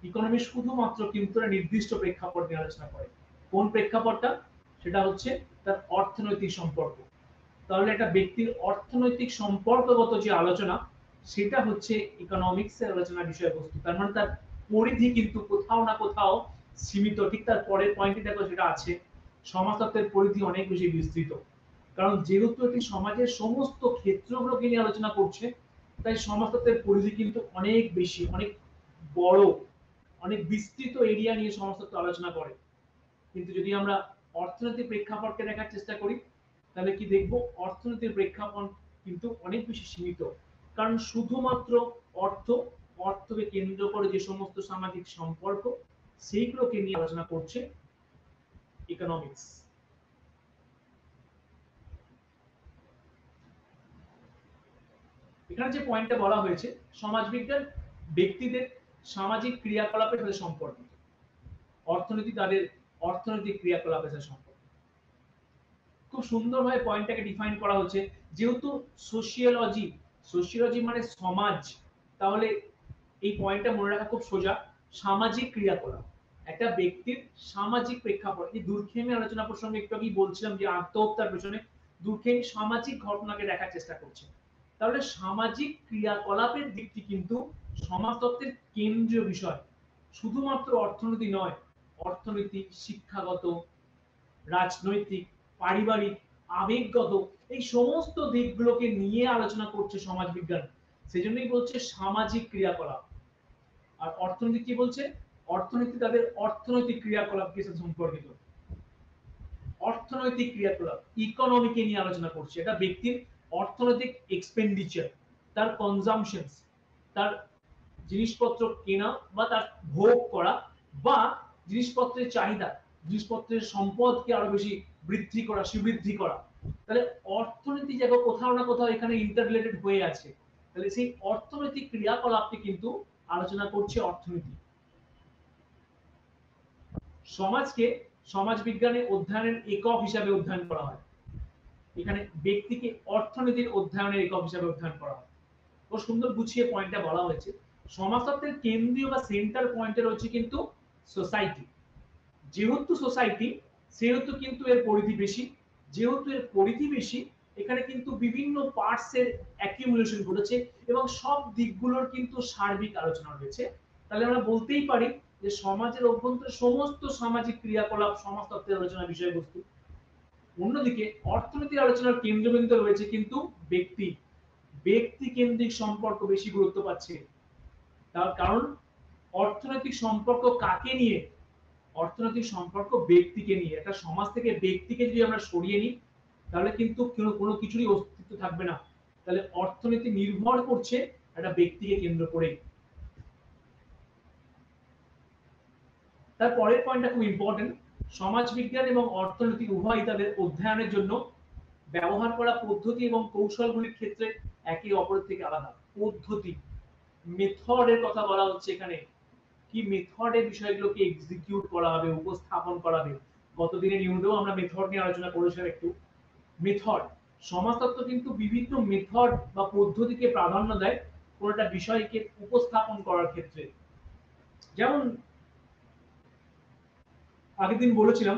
ইকোনমি শুধুমাত্র কিন্তু নির্দিষ্ট প্রেক্ষাপট নিয়ে আলোচনা করে। কোন প্রেক্ষাপটটা? সেটা হচ্ছে তার অর্থনৈতিক সম্পর্ক। তাহলে একটা ব্যক্তির অর্থনৈতিক সম্পর্কগত যে আলোচনা, সেটা হচ্ছে ইকোনমিক্সের আলোচনার বিষয়বস্তু। তার মানে তার পরিধি কিন্তু কোথাও না কোথাও সীমিত। ঠিক তার পরের পয়েন্টে দেখো সেটা আছে, সমাজতত্ত্বের পরিধি অনেক বেশি বিস্তৃত। কারণ যেহেতু এটি সমাজের সমস্ত ক্ষেত্রগুলোকে নিয়ে আলোচনা করছে, তাই সমাজতত্ত্বের পরিধি কিন্তু অনেক বেশি, অনেক বড়, অনেক বিস্তৃত এরিয়া নিয়ে সমাজতত্ত্ব আলোচনা করে। কিন্তু যদি আমরা অর্থনৈতিক প্রেক্ষাপটকে দেখার চেষ্টা করি, তাহলে কি দেখব? অর্থনৈতিক প্রেক্ষাপট কিন্তু অনেক বেশি সীমিত। কারণ শুধুমাত্র অর্থ, অর্থকে কেন্দ্র করে যে সমস্ত সামাজিক সম্পর্ক, সেইগুলোকে নিয়ে আলোচনা করছে ইকোনমিক্স। এখানে যে পয়েন্টটা বলা হয়েছে, সমাজবিজ্ঞান ব্যক্তিদের সামাজিক ক্রিয়াকলাপের সাথে সম্পর্কিত, অর্থনীতি তাদের অর্থনৈতিক ক্রিয়াকলাপের সাথে সম্পর্কিত। খুব সুন্দরভাবে পয়েন্টটাকে ডিফাইন করা হচ্ছে। যেহেতু সোশিওলজি, সোশিওলজি মানে সমাজ, তাহলে এই পয়েন্টটা মনে রাখা খুব সোজা। সামাজিক ক্রিয়াকলাপ, একটা ব্যক্তির সামাজিক প্রেক্ষাপট। এই দুর্খেমি আলোচনা প্রসঙ্গে একটু আগেই বলছিলাম যে আত্মহত্যার পেছনে দুর্খেমি সামাজিক ঘটনাকে দেখার চেষ্টা করছে। তাহলে সামাজিক ক্রিয়াকলাপের দিকটি কিন্তু সমাজতত্ত্বের কেন্দ্রীয় বিষয়। শুধুমাত্র অর্থনীতি নয়, অর্থনীতি, শিক্ষাগত, রাজনৈতিক, পারিবারিক, আবেগগত, এই সমস্ত দিকগুলোকে নিয়ে আলোচনা করছে সমাজবিজ্ঞান। সেজন্যই বলছে সামাজিক ক্রিয়াকলাপ। আর অর্থনীতি কি বলছে? অর্থনীতি তাদের অর্থনৈতিক ক্রিয়াকলাপের সাথে সম্পর্কিত। অর্থনৈতিক ক্রিয়াকলাপ, ইকোনমিকে নিয়ে আলোচনা করছে। এটা ব্যক্তির অর্থনৈতিক এক্সপেন্ডিচার, তার কনজাম্পশনস, তার জিনিসপত্র কেনা বা তার ভোগ করা, বা জিনিসপত্রের চাহিদা, জিনিসপত্রের সম্পদকে আরো বেশি বৃদ্ধি করা, সুবৃদ্ধি করা। তাহলে অর্থনীতি দেখো কোথাও না কোথাও এখানে ইন্টাররিলেটেড হয়ে আছে। তাহলে সেই অর্থনৈতিক ক্রিয়াকলাপটি কিন্তু আলোচনা করছে অর্থনীতি। সমাজকে সমাজবিজ্ঞানে অধ্যয়নের একক হিসাবে অধ্যয়ন করা হয়। এখানে ব্যক্তিকে অর্থনীতির অধ্যয়নের একক হিসাবে অধ্যয়ন করা হয়। খুব সুন্দর গুছিয়ে পয়েন্টটা বলা হয়েছে। সমাজতত্ত্বের কেন্দ্রীয় বা সেন্টার পয়েন্টে রয়েছে কিন্তু সোসাইটি। যেহেতু সোসাইটি, সেহেতু কিন্তু এর পরিধি বেশি। যেহেতু এর পরিধি বেশি, এখানে কিন্তু বিভিন্ন পার্টস এর অ্যাকিউমুলেশন ঘটেছে এবং সব দিকগুলোর কিন্তু সার্বিক আলোচনা রয়েছে। তাহলে আমরা বলতেই পারি যে সমাজের অভ্যন্তরে সমস্ত সামাজিক ক্রিয়াকলাপ সমাজতত্ত্বের আলোচনার বিষয়বস্তু। অন্যদিকে অর্থনীতির আলোচনার কেন্দ্রবিন্দু রয়েছে কিন্তু ব্যক্তি, ব্যক্তি কেন্দ্রিক সম্পর্ক বেশি গুরুত্ব পাচ্ছে। তার কারণ অর্থনৈতিক সম্পর্ক কাকে নিয়ে? অর্থনৈতিক সম্পর্ক ব্যক্তিকে নিয়ে। একটা সমাজ থেকে ব্যক্তিকে যদি আমরা সরিয়ে নিই, তাহলে কিন্তু কোনো কিছুরই অস্তিত্ব থাকবে না। তাহলে অর্থনীতি নির্ভর করছে একটা ব্যক্তিকে কেন্দ্র করে। তার পরের পয়েন্টটা খুব ইম্পর্টেন্ট। সমাজবিজ্ঞান এবং অর্থনীতি উভয়ই তাদের অধ্যয়নের জন্য ব্যবহার করা পদ্ধতি এবং কৌশলগুলির ক্ষেত্রে একে অপরের থেকে আলাদা। পদ্ধতি, মেথডের কথা বলা হচ্ছে এখানে। কি মেথডের বিষয়গুলোকে এক্সিকিউট করা হবে, উপস্থাপন করা হবে। গতদিনের ইউনিটেও আমরা মেথড নিয়ে আলোচনা করেছিলাম একটু। মেথড, সমাজতত্ত্ব কিন্তু বিভিন্ন মেথড বা পদ্ধতিকে প্রাধান্য দেয় কোন একটা বিষয়কে উপস্থাপন করার ক্ষেত্রে। যেমন আগের দিন বলেছিলাম,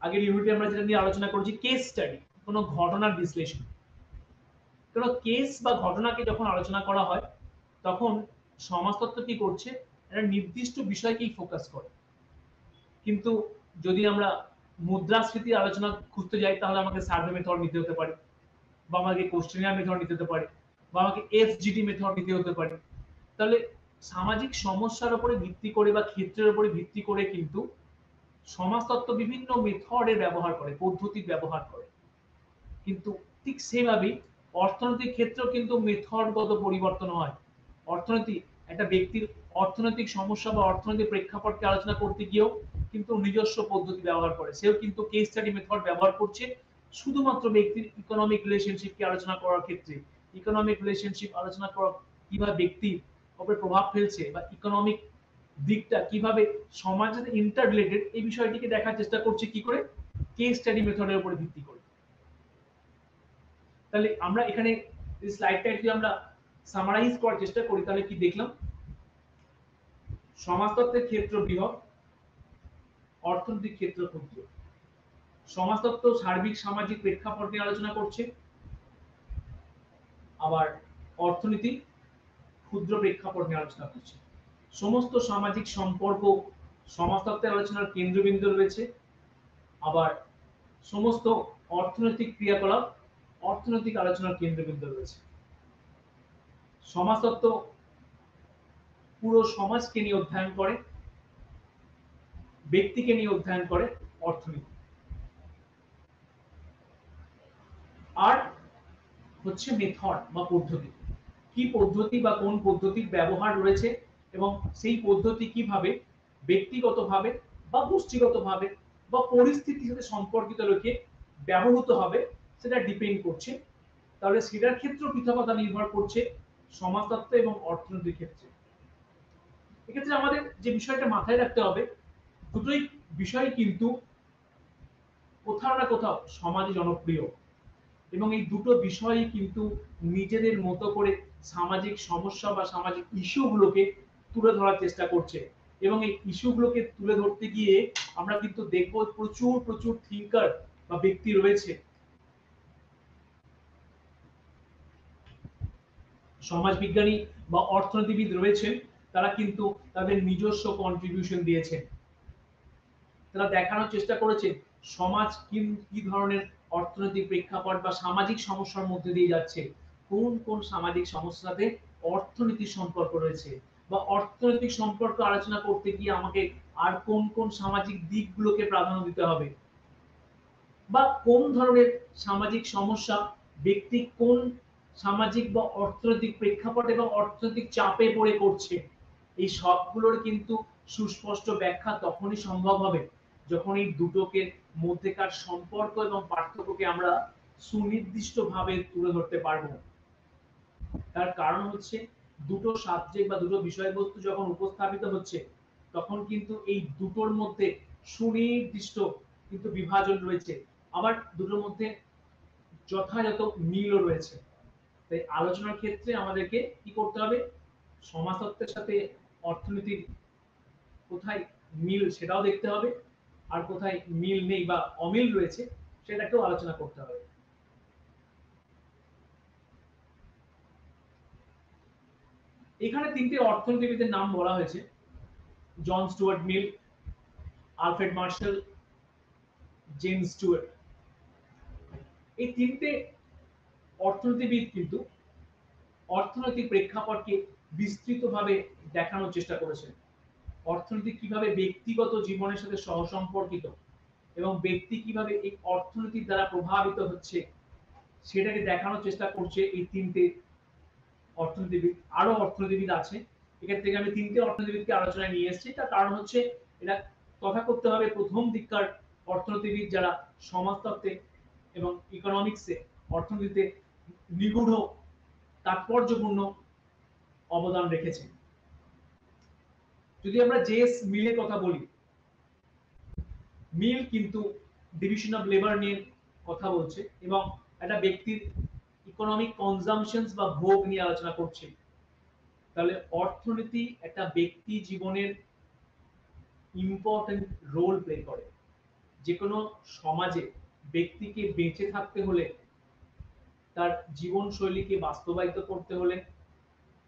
আগের ইউনিটে আমরা যেটা নিয়ে আলোচনা করেছি কেস স্টাডি, কোনো ঘটনার বিশ্লেষণ। কোনো কেস বা ঘটনাকে যখন আলোচনা করা হয় তখন সমাজতত্ত্ব কি করছে, একটা নির্দিষ্ট বিষয়কেই ফোকাস করে। কিন্তু যদি আমরা মুদ্রাস্ফীতির আলোচনা খুঁজতে যাই তাহলে আমাকে সার্ভে মেথড নিতে হতে পারে, বা আমাকে কোশ্চেনিয়ার মেথড নিতে হতে পারে, বা আমাকে এফজিডি মেথড নিতে হতে পারে। তাহলে সামাজিক সমস্যার উপরে ভিত্তি করে বা ক্ষেত্রের উপরে ভিত্তি করে কিন্তু সমাজতত্ত্ব বিভিন্ন মেথডের ব্যবহার করে, পদ্ধতির ব্যবহার করে। কিন্তু ঠিক সেভাবেই অর্থনৈতিক ক্ষেত্রেও কিন্তু মেথডগত পরিবর্তন হয়। অর্থনীতি একটা ব্যক্তির অর্থনৈতিক সমস্যা বা অর্থনৈতিক প্রেক্ষাপটকে আলোচনা করতে গিয়েও কিন্তু নিজস্ব পদ্ধতি ব্যবহার করে। সেও কিন্তু কেস স্টাডি মেথড ব্যবহার করছে শুধুমাত্র ব্যক্তির ইকোনমিক রিলেশনশিপকে আলোচনা করার ক্ষেত্রে। ইকোনমিক রিলেশনশিপ আলোচনা করা কিভাবে ব্যক্তির উপরে প্রভাব ফেলছে বা ইকোনমিক দিকটা কিভাবে সমাজের সাথে ইন্টার রিলেটেড, এই বিষয়টিকে দেখার চেষ্টা করছে কি করে, কেস স্টাডি মেথডের উপরে ভিত্তি করে। তাহলে আমরা এখানে এই স্লাইডটা যদি আমরা সামারাইজ করার চেষ্টা করি তাহলে কি দেখলাম, সমাজতত্ত্বের ক্ষেত্র বৃহৎ, অর্থনৈতিক ক্ষেত্র ক্ষুদ্র। সমাজতত্ত্ব সার্বিক সামাজিক প্রেক্ষাপট নিয়ে আলোচনা করছে, আবার অর্থনীতি ক্ষুদ্র প্রেক্ষাপট নিয়ে আলোচনা করছে। সমস্ত সামাজিক সম্পর্ক সমাজতত্ত্বের আলোচনার কেন্দ্রবিন্দু রয়েছে, আবার সমস্ত অর্থনৈতিক ক্রিয়াকলাপ অর্থনৈতিক আলোচনার কেন্দ্রবিন্দু রয়েছে। সমাজতত্ত্ব পুরো সমাজকে নিয়ে অধ্যয়ন করে, ব্যক্তিকে নিয়ে অধ্যয়ন করে অর্থনীতি। আর হচ্ছে মেথড বা পদ্ধতি, কি পদ্ধতি বা কোন পদ্ধতির ব্যবহার রয়েছে এবং সেই পদ্ধতি কিভাবে ব্যক্তিগতভাবে বা গোষ্ঠীগতভাবে বা পরিস্থিতির সাথে সম্পর্কিত রেখে ব্যবহৃত হবে সেটা ডিপেন্ড করছে। তাহলে সেটার ক্ষেত্রে পৃথকতা নির্ভর করছে সমাজতত্ত্ব এবং অর্থনীতির ক্ষেত্রে। এক্ষেত্রে আমাদের যে বিষয়টা মাথায় রাখতে হবে, দুটোই বিষয় কিন্তু কোথাও না কোথাও সমাজে জনপ্রিয়, এবং এই দুটো বিষয়ই কিন্তু নিজেদের মতো করে সামাজিক সমস্যা বা সামাজিক ইস্যুগুলোকে তুলে ধরার চেষ্টা করছে। এবং এই ইস্যুগুলোকে তুলে ধরতে গিয়ে আমরা কিন্তু দেখব প্রচুর প্রচুর থিঙ্কার বা ব্যক্তি রয়েছে, সমাজবিজ্ঞানী বা অর্থনীতিবিদ রয়েছেন, তারা কিন্তু তাদের নিজস্ব কন্ট্রিবিউশন দিয়েছেন। তারা দেখানোর চেষ্টা করেছে সমাজ কি ধরনের অর্থনৈতিক প্রেক্ষাপট বা সামাজিক সমস্যার মধ্যে দিয়ে যাচ্ছে, কোন কোন সামাজিক সমস্যার সাথে অর্থনীতির সম্পর্ক রয়েছে, বা অর্থনৈতিক সম্পর্ক আলোচনা করতে গিয়ে আমাকে আর কোন কোন সামাজিক দিকগুলোকে প্রাধান্য দিতে হবে, বা কোন ধরনের সামাজিক সমস্যা ব্যক্তি কোন সামাজিক বা অর্থনৈতিক প্রেক্ষাপট এবং অর্থনৈতিক চাপে পড়ে করছে। এই সবগুলোর কিন্তু সুস্পষ্ট ব্যাখ্যা তখনই সম্ভব হবে যখন এই দুটোকে মধ্যেকার সম্পর্ক এবং পার্থক্যকে আমরা সুনির্দিষ্টভাবে তুলে ধরতে পারবো। তার কারণ হচ্ছে দুটো সাবজেক্ট বা দুটো বিষয়বস্তু যখন উপস্থাপিত হচ্ছে তখন কিন্তু এই দুটোর মধ্যে সুনির্দিষ্ট কিন্তু বিভাজন রয়েছে, আবার দুটোর মধ্যে যথাযথ মিলও রয়েছে। তাই আলোচনার ক্ষেত্রে আমাদেরকে কি করতে হবে, সমাজতত্ত্বের সাথে অর্থনীতির কোথায় মিল সেটাও দেখতে হবে, আর কোথায় মিল নেই বা অমিল রয়েছে সেটাকেও আলোচনা করতে হবে। এখানে তিনটে অর্থনীতিবিদের নাম বলা হয়েছে, John Stuart Mill, Alfred Marshall, James Stuart. এই তিনটে অর্থনীতিবিদ কিন্তু অর্থনৈতিক প্রেক্ষাপটকে বিস্তৃতভাবে দেখানোর চেষ্টা করেছেন। অর্থনীতি কিভাবে ব্যক্তিগত জীবনের সাথে সহসম্পর্কিত এবং ব্যক্তি কিভাবে এই অর্থনীতির দ্বারা প্রভাবিত হচ্ছে সেটাকে দেখানোর চেষ্টা করছে এই তিনটে অর্থনীতিবিদ। আরো অর্থনীতিবিদ আছে, এখান থেকে আমি তিনটে অর্থনীতিবিদকে আলোচনায় নিয়ে এসেছি। তার কারণ হচ্ছে এটা কথা করতে হবে প্রথম দিককার অর্থনীতিবিদ যারা সমাজতত্ত্বে এবং ইকোনমিক্সে অর্থনীতিতে নিগূঢ় তাৎপর্যপূর্ণ অবদান রেখেছেন। যদি আমরা জেস মিলের কথা বলি, মিল কিন্তু ডিভিশন অফ লেবার নিয়ে কথা বলছে এবং একটা ব্যক্তির ইকোনমিক কনজাম্পশনস বা ভোগ নিয়ে আলোচনা করছে। তাহলে অর্থনীতি একটা ব্যক্তি জীবনের ইম্পর্টেন্ট রোল প্লে করে। যে কোনো সমাজে ব্যক্তিকে বেঁচে থাকতে হলে, তার জীবনশৈলীকে বাস্তবায়িত করতে হলে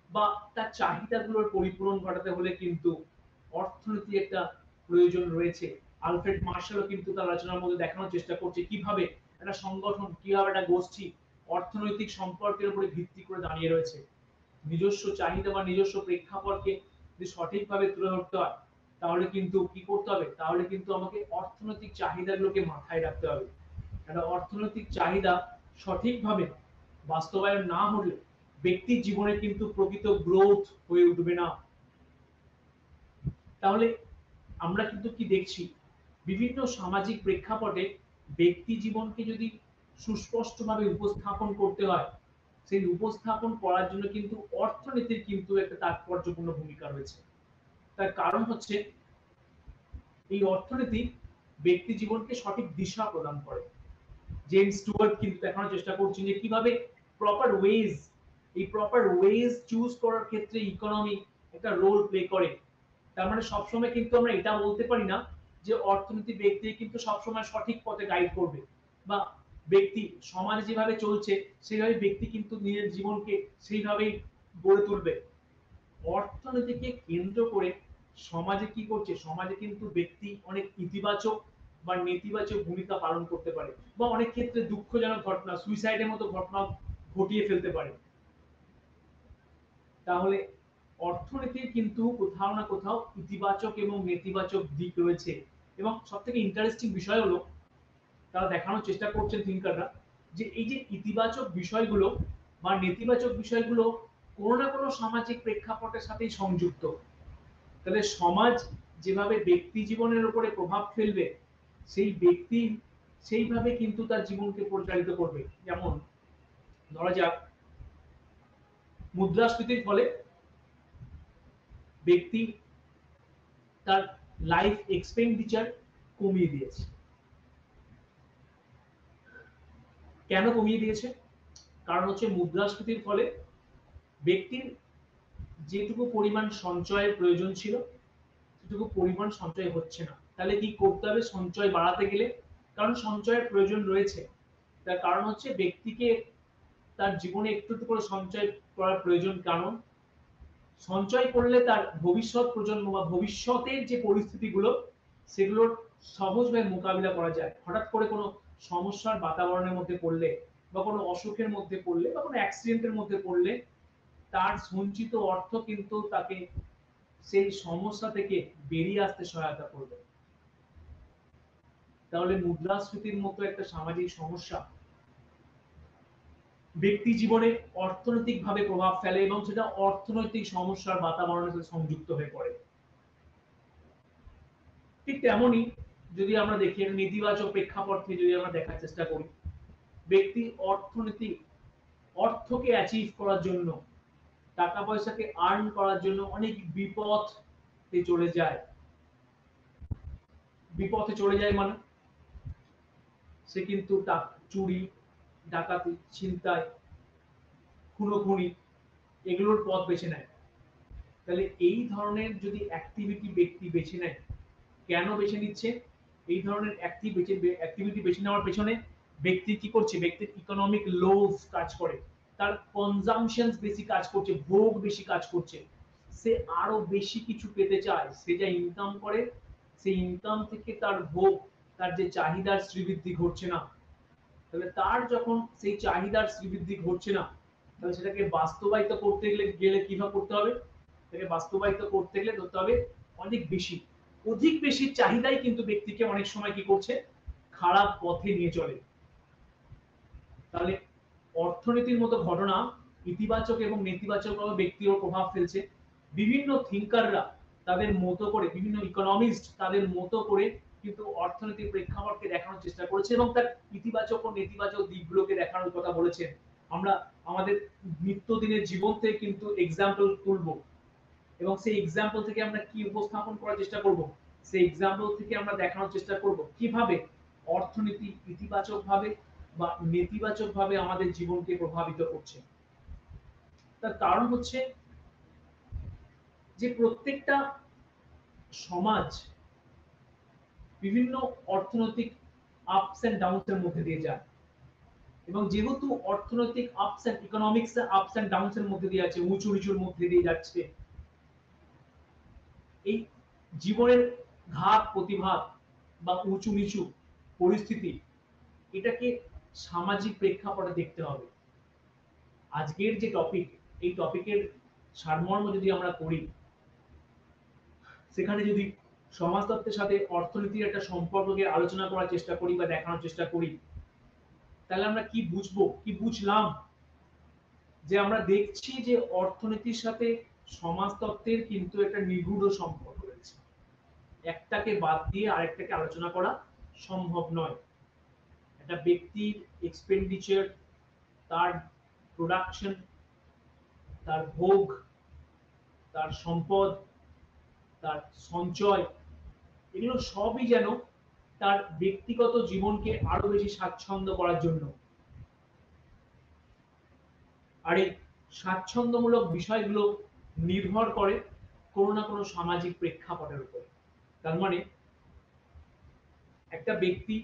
বা তার চাহিদাগুলোর পরিপূরণ ঘটাতে হলে কিন্তু অর্থনীতির একটা প্রয়োজন রয়েছে। আলফ্রেড মার্শালও কিন্তু তার রচনার মধ্যে দেখানোর চেষ্টা করছে কিভাবে একটা সংগঠন, কিভাবে একটা গোষ্ঠী অর্থনৈতিক সম্পর্কের উপরে ভিত্তি করে দাঁড়িয়ে রয়েছে। নিজস্ব চাহিদা বা নিজস্ব প্রেক্ষাপটকে যদি সঠিকভাবে তুলে ধরতে হয়, তাহলে কিন্তু কি করতে হবে? তাহলে কিন্তু আমাকে অর্থনৈতিক চাহিদাগুলোকে মাথায় রাখতে হবে। একটা অর্থনৈতিক চাহিদা সঠিকভাবে বাস্তবায়ন না হলে ব্যক্তির জীবনে কিন্তু প্রকৃত গ্রোথ হয়ে উঠবে না। তাহলে আমরা কিন্তু কি দেখছি, বিভিন্ন সামাজিক প্রেক্ষাপটে ব্যক্তি জীবনকে যদি সুস্পষ্টভাবে উপস্থাপন করতে হয়, সেই উপস্থাপন করার জন্য কিন্তু অর্থনীতির কিন্তু একটা তাৎপর্যপূর্ণ ভূমিকা রয়েছে। তার কারণ হচ্ছে এই অর্থনীতি ব্যক্তি জীবনকে সঠিক দিশা প্রদান করে। জেমস স্টুয়ার্ট কিন্তু দেখানোর চেষ্টা করছেন যে কিভাবে প্রপার ওয়েজ, এই প্রপার ওয়েজ চুজ করার ক্ষেত্রে ইকোনমি একটা রোল প্লে করে। তার মানে সবসময় কিন্তু আমরা এটা বলতে পারি না যে অর্থনীতি ব্যক্তি কিন্তু সবসময় সঠিক পথে গাইড করবে, বা ব্যক্তি সমাজ যেভাবে চলছে সেইভাবে ব্যক্তি কিন্তু নিজের জীবনকে সেইভাবেই গড়ে তুলবে। অর্থনীতিকে কেন্দ্র করে সমাজে কি করছে, সমাজে কিন্তু ব্যক্তি অনেক ইতিবাচক বা নেতিবাচক ভূমিকা পালন করতে পারে, বা অনেক ক্ষেত্রে দুঃখজনক ঘটনা, সুইসাইডের মতো ঘটনা ঘটিয়ে ফেলতে পারে। তাহলে অর্থনীতির কিন্তু কোথাও না কোথাও ইতিবাচক এবং নেতিবাচক দিক রয়েছে। এবং সবথেকে ইন্টারেস্টিং বিষয় হলো, তারা দেখানোর চেষ্টা করছেন থিঙ্কাররা, যে এই যে ইতিবাচক বিষয়গুলো বা নেতিবাচক বিষয়গুলো কোনো না কোনো সামাজিক প্রেক্ষাপটের সাথেই সংযুক্ত। তাহলে সমাজ যেভাবে ব্যক্তি জীবনের উপরে প্রভাব ফেলবে, সেই ব্যক্তি সেইভাবে কিন্তু তার জীবনকে পরিচালিত করবে। যেমন ধরা যাক, মুদ্রাস্ফীতির ফলে ব্যক্তি তার লাইফ এক্সপেন্ডিচার কমিয়ে দিয়েছে। কেন কমিয়ে দিয়েছে? কারণ হচ্ছে মুদ্রাস্ফীতির ফলে ব্যক্তির যেটুকু পরিমাণ সঞ্চয়ের প্রয়োজন ছিল সেটুকু পরিমাণ সঞ্চয় হচ্ছে না। তাহলে কি করতে হবে সঞ্চয় বাড়াতে গেলে? কারণ সঞ্চয়ের প্রয়োজন রয়েছে। তার কারণ হচ্ছে ব্যক্তিকে তার জীবনে একটু একটু করে সঞ্চয় করার প্রয়োজন। কারণ সঞ্চয় করলে তার ভবিষ্যৎ প্রজন্ম বা ভবিষ্যতের যে পরিস্থিতিগুলো সেগুলোর সহজভাবে মোকাবিলা করা যায়। হঠাৎ করে কোনো সমস্যার বাতাবরণের মধ্যে পড়লে বা কোনো অসুখের মধ্যে পড়লে বা কোনো অ্যাক্সিডেন্টের মধ্যে পড়লে তার সঞ্চিত অর্থ কিন্তু তাকে সেই সমস্যা থেকে বেরিয়ে আসতে সহায়তা করবে। তাহলে মুদ্রাস্ফীতির মতো একটা সামাজিক সমস্যা ব্যক্তি জীবনে অর্থনৈতিকভাবে প্রভাব ফেলে এবং সেটা অর্থনৈতিক সমস্যার বাতাবরণের সাথে সংযুক্ত হয়ে পড়ে। ঠিক তেমনই যদি আমরা দেখি নেতিবাচক প্রেক্ষাপট থেকে যদি আমরা দেখার চেষ্টা করি, ব্যক্তি অর্থকে অ্যাচিভ করার জন্য, টাকা পয়সাকে আর্ন করার জন্য অনেক বিপথে চলে যায়। বিপথে চলে যায় মানে সে কিন্তু চুরি, ডাকাতি, ছিনতাই, খুনোখুনি এগুলোর পথ বেছে নেয়। তাহলে এই ধরনের যদি অ্যাক্টিভিটি ব্যক্তি বেছে নেয়, কেন বেছে নিচ্ছে? এই ধরনের অ্যাক্টিভিটি বেছে নেওয়ার পেছনে ব্যক্তি কি করছে? ব্যক্তির ইকোনমিক লোভ কাজ করে, তার কনজাম্পশন বেশি কাজ করছে, ভোগ বেশি কাজ করছে, সে আরো বেশি কিছু পেতে চায়। সে যা ইনকাম করে সেই ইনকাম থেকে তার ভোগ, তার যে চাহিদার শ্রীবৃদ্ধি ঘটছে না। তাহলে তার যখন সেই চাহিদার শ্রীবৃদ্ধি ঘটছে না, তাহলে সেটাকে বাস্তবায়িত করতে গেলে কিভাবে করতে হবে? সেটাকে বাস্তবায়িত করতে গেলে ধরতে হবে অনেক বেশি, অধিক বেশি চাহিদাই কিন্তু ব্যক্তিকে অনেক সময় কি করছে? খারাপ পথে নিয়ে চলে। তাহলে অর্থনীতির মতো ঘটনা ইতিবাচক এবং নেতিবাচক ব্যক্তির প্রভাব ফেলছে। বিভিন্ন থিঙ্কাররা তাদের মতো করে, বিভিন্ন ইকোনমিস্ট তাদের মতো করে কিন্তু অর্থনৈতিক প্রেক্ষাপটকে দেখানোর চেষ্টা করেছে এবং তার ইতিবাচক ও নেতিবাচক দিকগুলোকে দেখানোর কথা বলেছেন। আমরা আমাদের নিত্যদিনের জীবন থেকে কিন্তু এক্সাম্পল তুলবো এবং সেই এক্সাম্পল থেকে আমরা কি উপস্থাপন করার চেষ্টা করব, সেই এক্সাম্পল থেকে আমরা দেখানোর চেষ্টা করব কিভাবে অর্থনীতি ইতিবাচক ভাবে বা নেতিবাচক ভাবে আমাদের জীবনকে প্রভাবিত করছে। তার কারণ হচ্ছে যে প্রত্যেকটা সমাজ বিভিন্ন অর্থনৈতিক আপস এন্ড ডাউনস এর মধ্যে দিয়ে যায়, এবং যেহেতু অর্থনৈতিক ups and economics ups and downs এর মধ্যে দিয়ে আছে, উঁচু নিচুর মধ্যে দিয়ে যাচ্ছে, এই জীবনের ঘাত প্রতিঘাত বা উঁচু নিচু পরিস্থিতি, এটাকে সামাজিক প্রেক্ষাপটে দেখতে হবে। আজকের যে টপিক, এই টপিকের সারমর্ম যদি আমরা করি, সেখানে যদি সমাজতত্ত্বের সাথে অর্থনীতির একটা সম্পর্ককে আলোচনা করার চেষ্টা করি বা দেখানোর চেষ্টা করি, তাহলে আমরা কি বুঝবো, কি বুঝলাম, যে আমরা দেখছি যে অর্থনীতির সাথে সমাজতত্ত্বের কিন্তু একটা নিগুড় সম্পর্ক রয়েছে। একটাকে বাদ দিয়ে আরেকটাকে আলোচনা করা সম্ভব নয়। একটা ব্যক্তির এক্সপেন্ডিচার, তার প্রোডাকশন, তার ভোগ, তার সম্পদ, তার সঞ্চয়, এগুলো সবই যেন তার ব্যক্তিগত জীবনকে আরো বেশি স্বাচ্ছন্দ্য করার জন্য। আর এই স্বাচ্ছন্দ্যমূলক বিষয়গুলো নির্ভর করে কোনো না কোনো সামাজিক প্রেক্ষাপটের উপর। তার মানে একটা ব্যক্তি,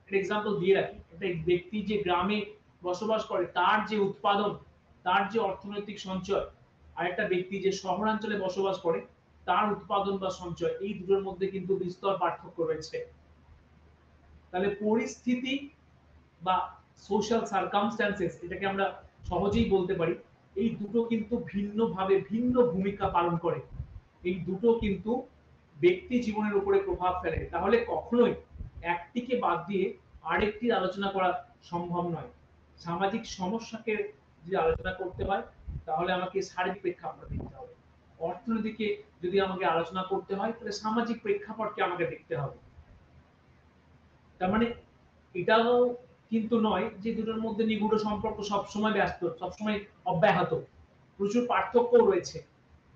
এক্সাম্পল দিয়ে রাখি, একটা ব্যক্তি যে গ্রামে বসবাস করে, তার যে উৎপাদন, তার যে অর্থনৈতিক সঞ্চয়, আর একটা ব্যক্তি যে শহরাঞ্চলে বসবাস করে, তার উৎপাদন বা সঞ্চয়, এই দুটোর মধ্যে কিন্তু বিস্তর পার্থক্য রয়েছে। তাহলে পরিস্থিতি বা সোশ্যাল সার্কামস্ট্যান্সেস, এটাকে আমরা সহজেই বলতে পারি, এই দুটো কিন্তু ভিন্নভাবে ভিন্ন ভূমিকা পালন করে। এই দুটো কিন্তু ব্যক্তি জীবনের উপরে প্রভাব ফেলে। তাহলে কখনোই একটিকে বাদ দিয়ে আরেকটির আলোচনা করা সম্ভব নয়। সামাজিক সমস্যাকে যদি আলোচনা করতে হয়, তাহলে আমাকে সার্বিক প্রেক্ষাপট দেখতে হবে। অর্থনীতিকে যদি আমাকে আলোচনা করতে হয়, তাহলে সামাজিক প্রেক্ষাপটকে আমাকে দেখতে হবে। তার মানে এটাও কিন্তু নয় যে দুটোর মধ্যে নিগুড় সম্পর্ক সবসময় ব্যস্ত, সবসময় অব্যাহত। প্রচুর পার্থক্য রয়েছে,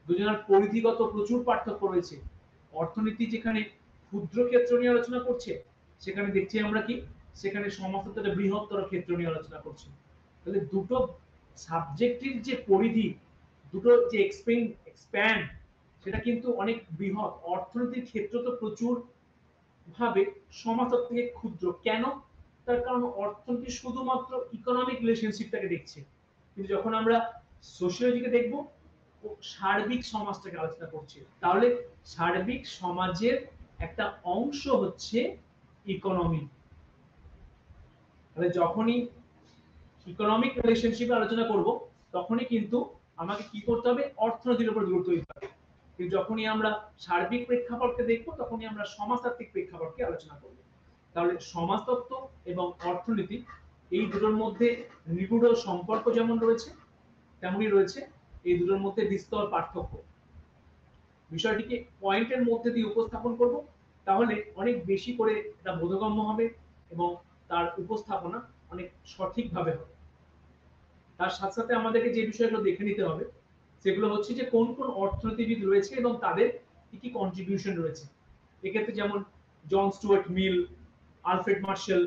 দুজনের পরিধিগত প্রচুর পার্থক্য রয়েছে। অর্থনীতি যেখানে ক্ষুদ্র ক্ষেত্র নিয়ে আলোচনা করছে, সেখানে দেখছি আমরা কি, সেখানে সমস্ত একটা বৃহত্তর ক্ষেত্র নিয়ে আলোচনা করছে। তাহলে দুটো সাবজেক্টের যে পরিধি, দুটো যে এক্সপ্যান্ড, সেটা কিন্তু অনেক বৃহৎ। অর্থনীতির ক্ষেত্র তো প্রচুর ভাবে সমাজতত্ত্ব থেকে ক্ষুদ্র। কেন? তার কারণ অর্থনীতি শুধুমাত্র ইকোনমিক রিলেশনশিপটাকে দেখছে, কিন্তু যখন আমরা সোশিওলজিকে দেখব, ও সার্বিক সমাজটাকে আলোচনা করছে। তাহলে সার্বিক সমাজের একটা অংশ হচ্ছে ইকোনমি। তাহলে যখনই ইকোনমিক রিলেশনশিপ আলোচনা করব, তখনই কিন্তু আমাকে কি করতে হবে, অর্থনীতির উপর গুরুত্ব দিতে হবে। কিন্তু যখনই আমরা সার্বিক প্রেক্ষাপটকে দেখব, তখনই আমরা সমাজতাত্ত্বিক প্রেক্ষাপটকে আলোচনা করব। তাহলে সমাজতত্ত্ব এবং অর্থনীতি, এই দুটোর মধ্যে নিগুড় সম্পর্ক যেমন রয়েছে, তেমনই রয়েছে এই দুটোর মধ্যে বিস্তর পার্থক্য। বিষয়টিকে পয়েন্টের মধ্যে দিয়ে উপস্থাপন করব, তাহলে অনেক বেশি করে এটা বোধগম্য হবে এবং তার উপস্থাপনা অনেক সঠিকভাবে হবে। তার সাথে সাথে আমাদেরকে যে বিষয়গুলো দেখে নিতে হবে, সেগুলো হচ্ছে যে কোন কোন অর্থনীতিবিদ রয়েছে এবং তাদের কি কি কন্ট্রিবিউশন রয়েছে। এক্ষেত্রে যেমন John Stuart Mill, Alfred Marshall,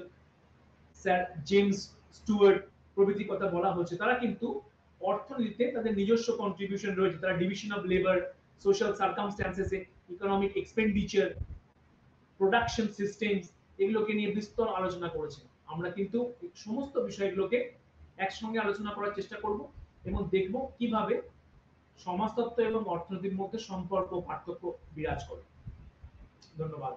sir James Stuart প্রভৃতির কথা বলা হচ্ছে। তারা কিন্তু অর্থনীতিতে তাদের নিজস্ব কন্ট্রিবিউশন রয়েছে। তারা ডিভিশন অফ লেবার, সোশ্যাল সার্কামস্ট্যান্সেসে, ইকোনমিক এক্সপেন্ডিচার, প্রোডাকশন সিস্টেমস, এগুলোকে নিয়ে বিস্তর আলোচনা করেছে। আমরা কিন্তু এই সমস্ত বিষয়গুলোকে একসঙ্গে আলোচনা করার চেষ্টা করব এবং দেখব কিভাবে সমাজতত্ত্ব এবং অর্থনীতির মধ্যে সম্পর্ক পার্থক্য বিরাজ করে। ধন্যবাদ।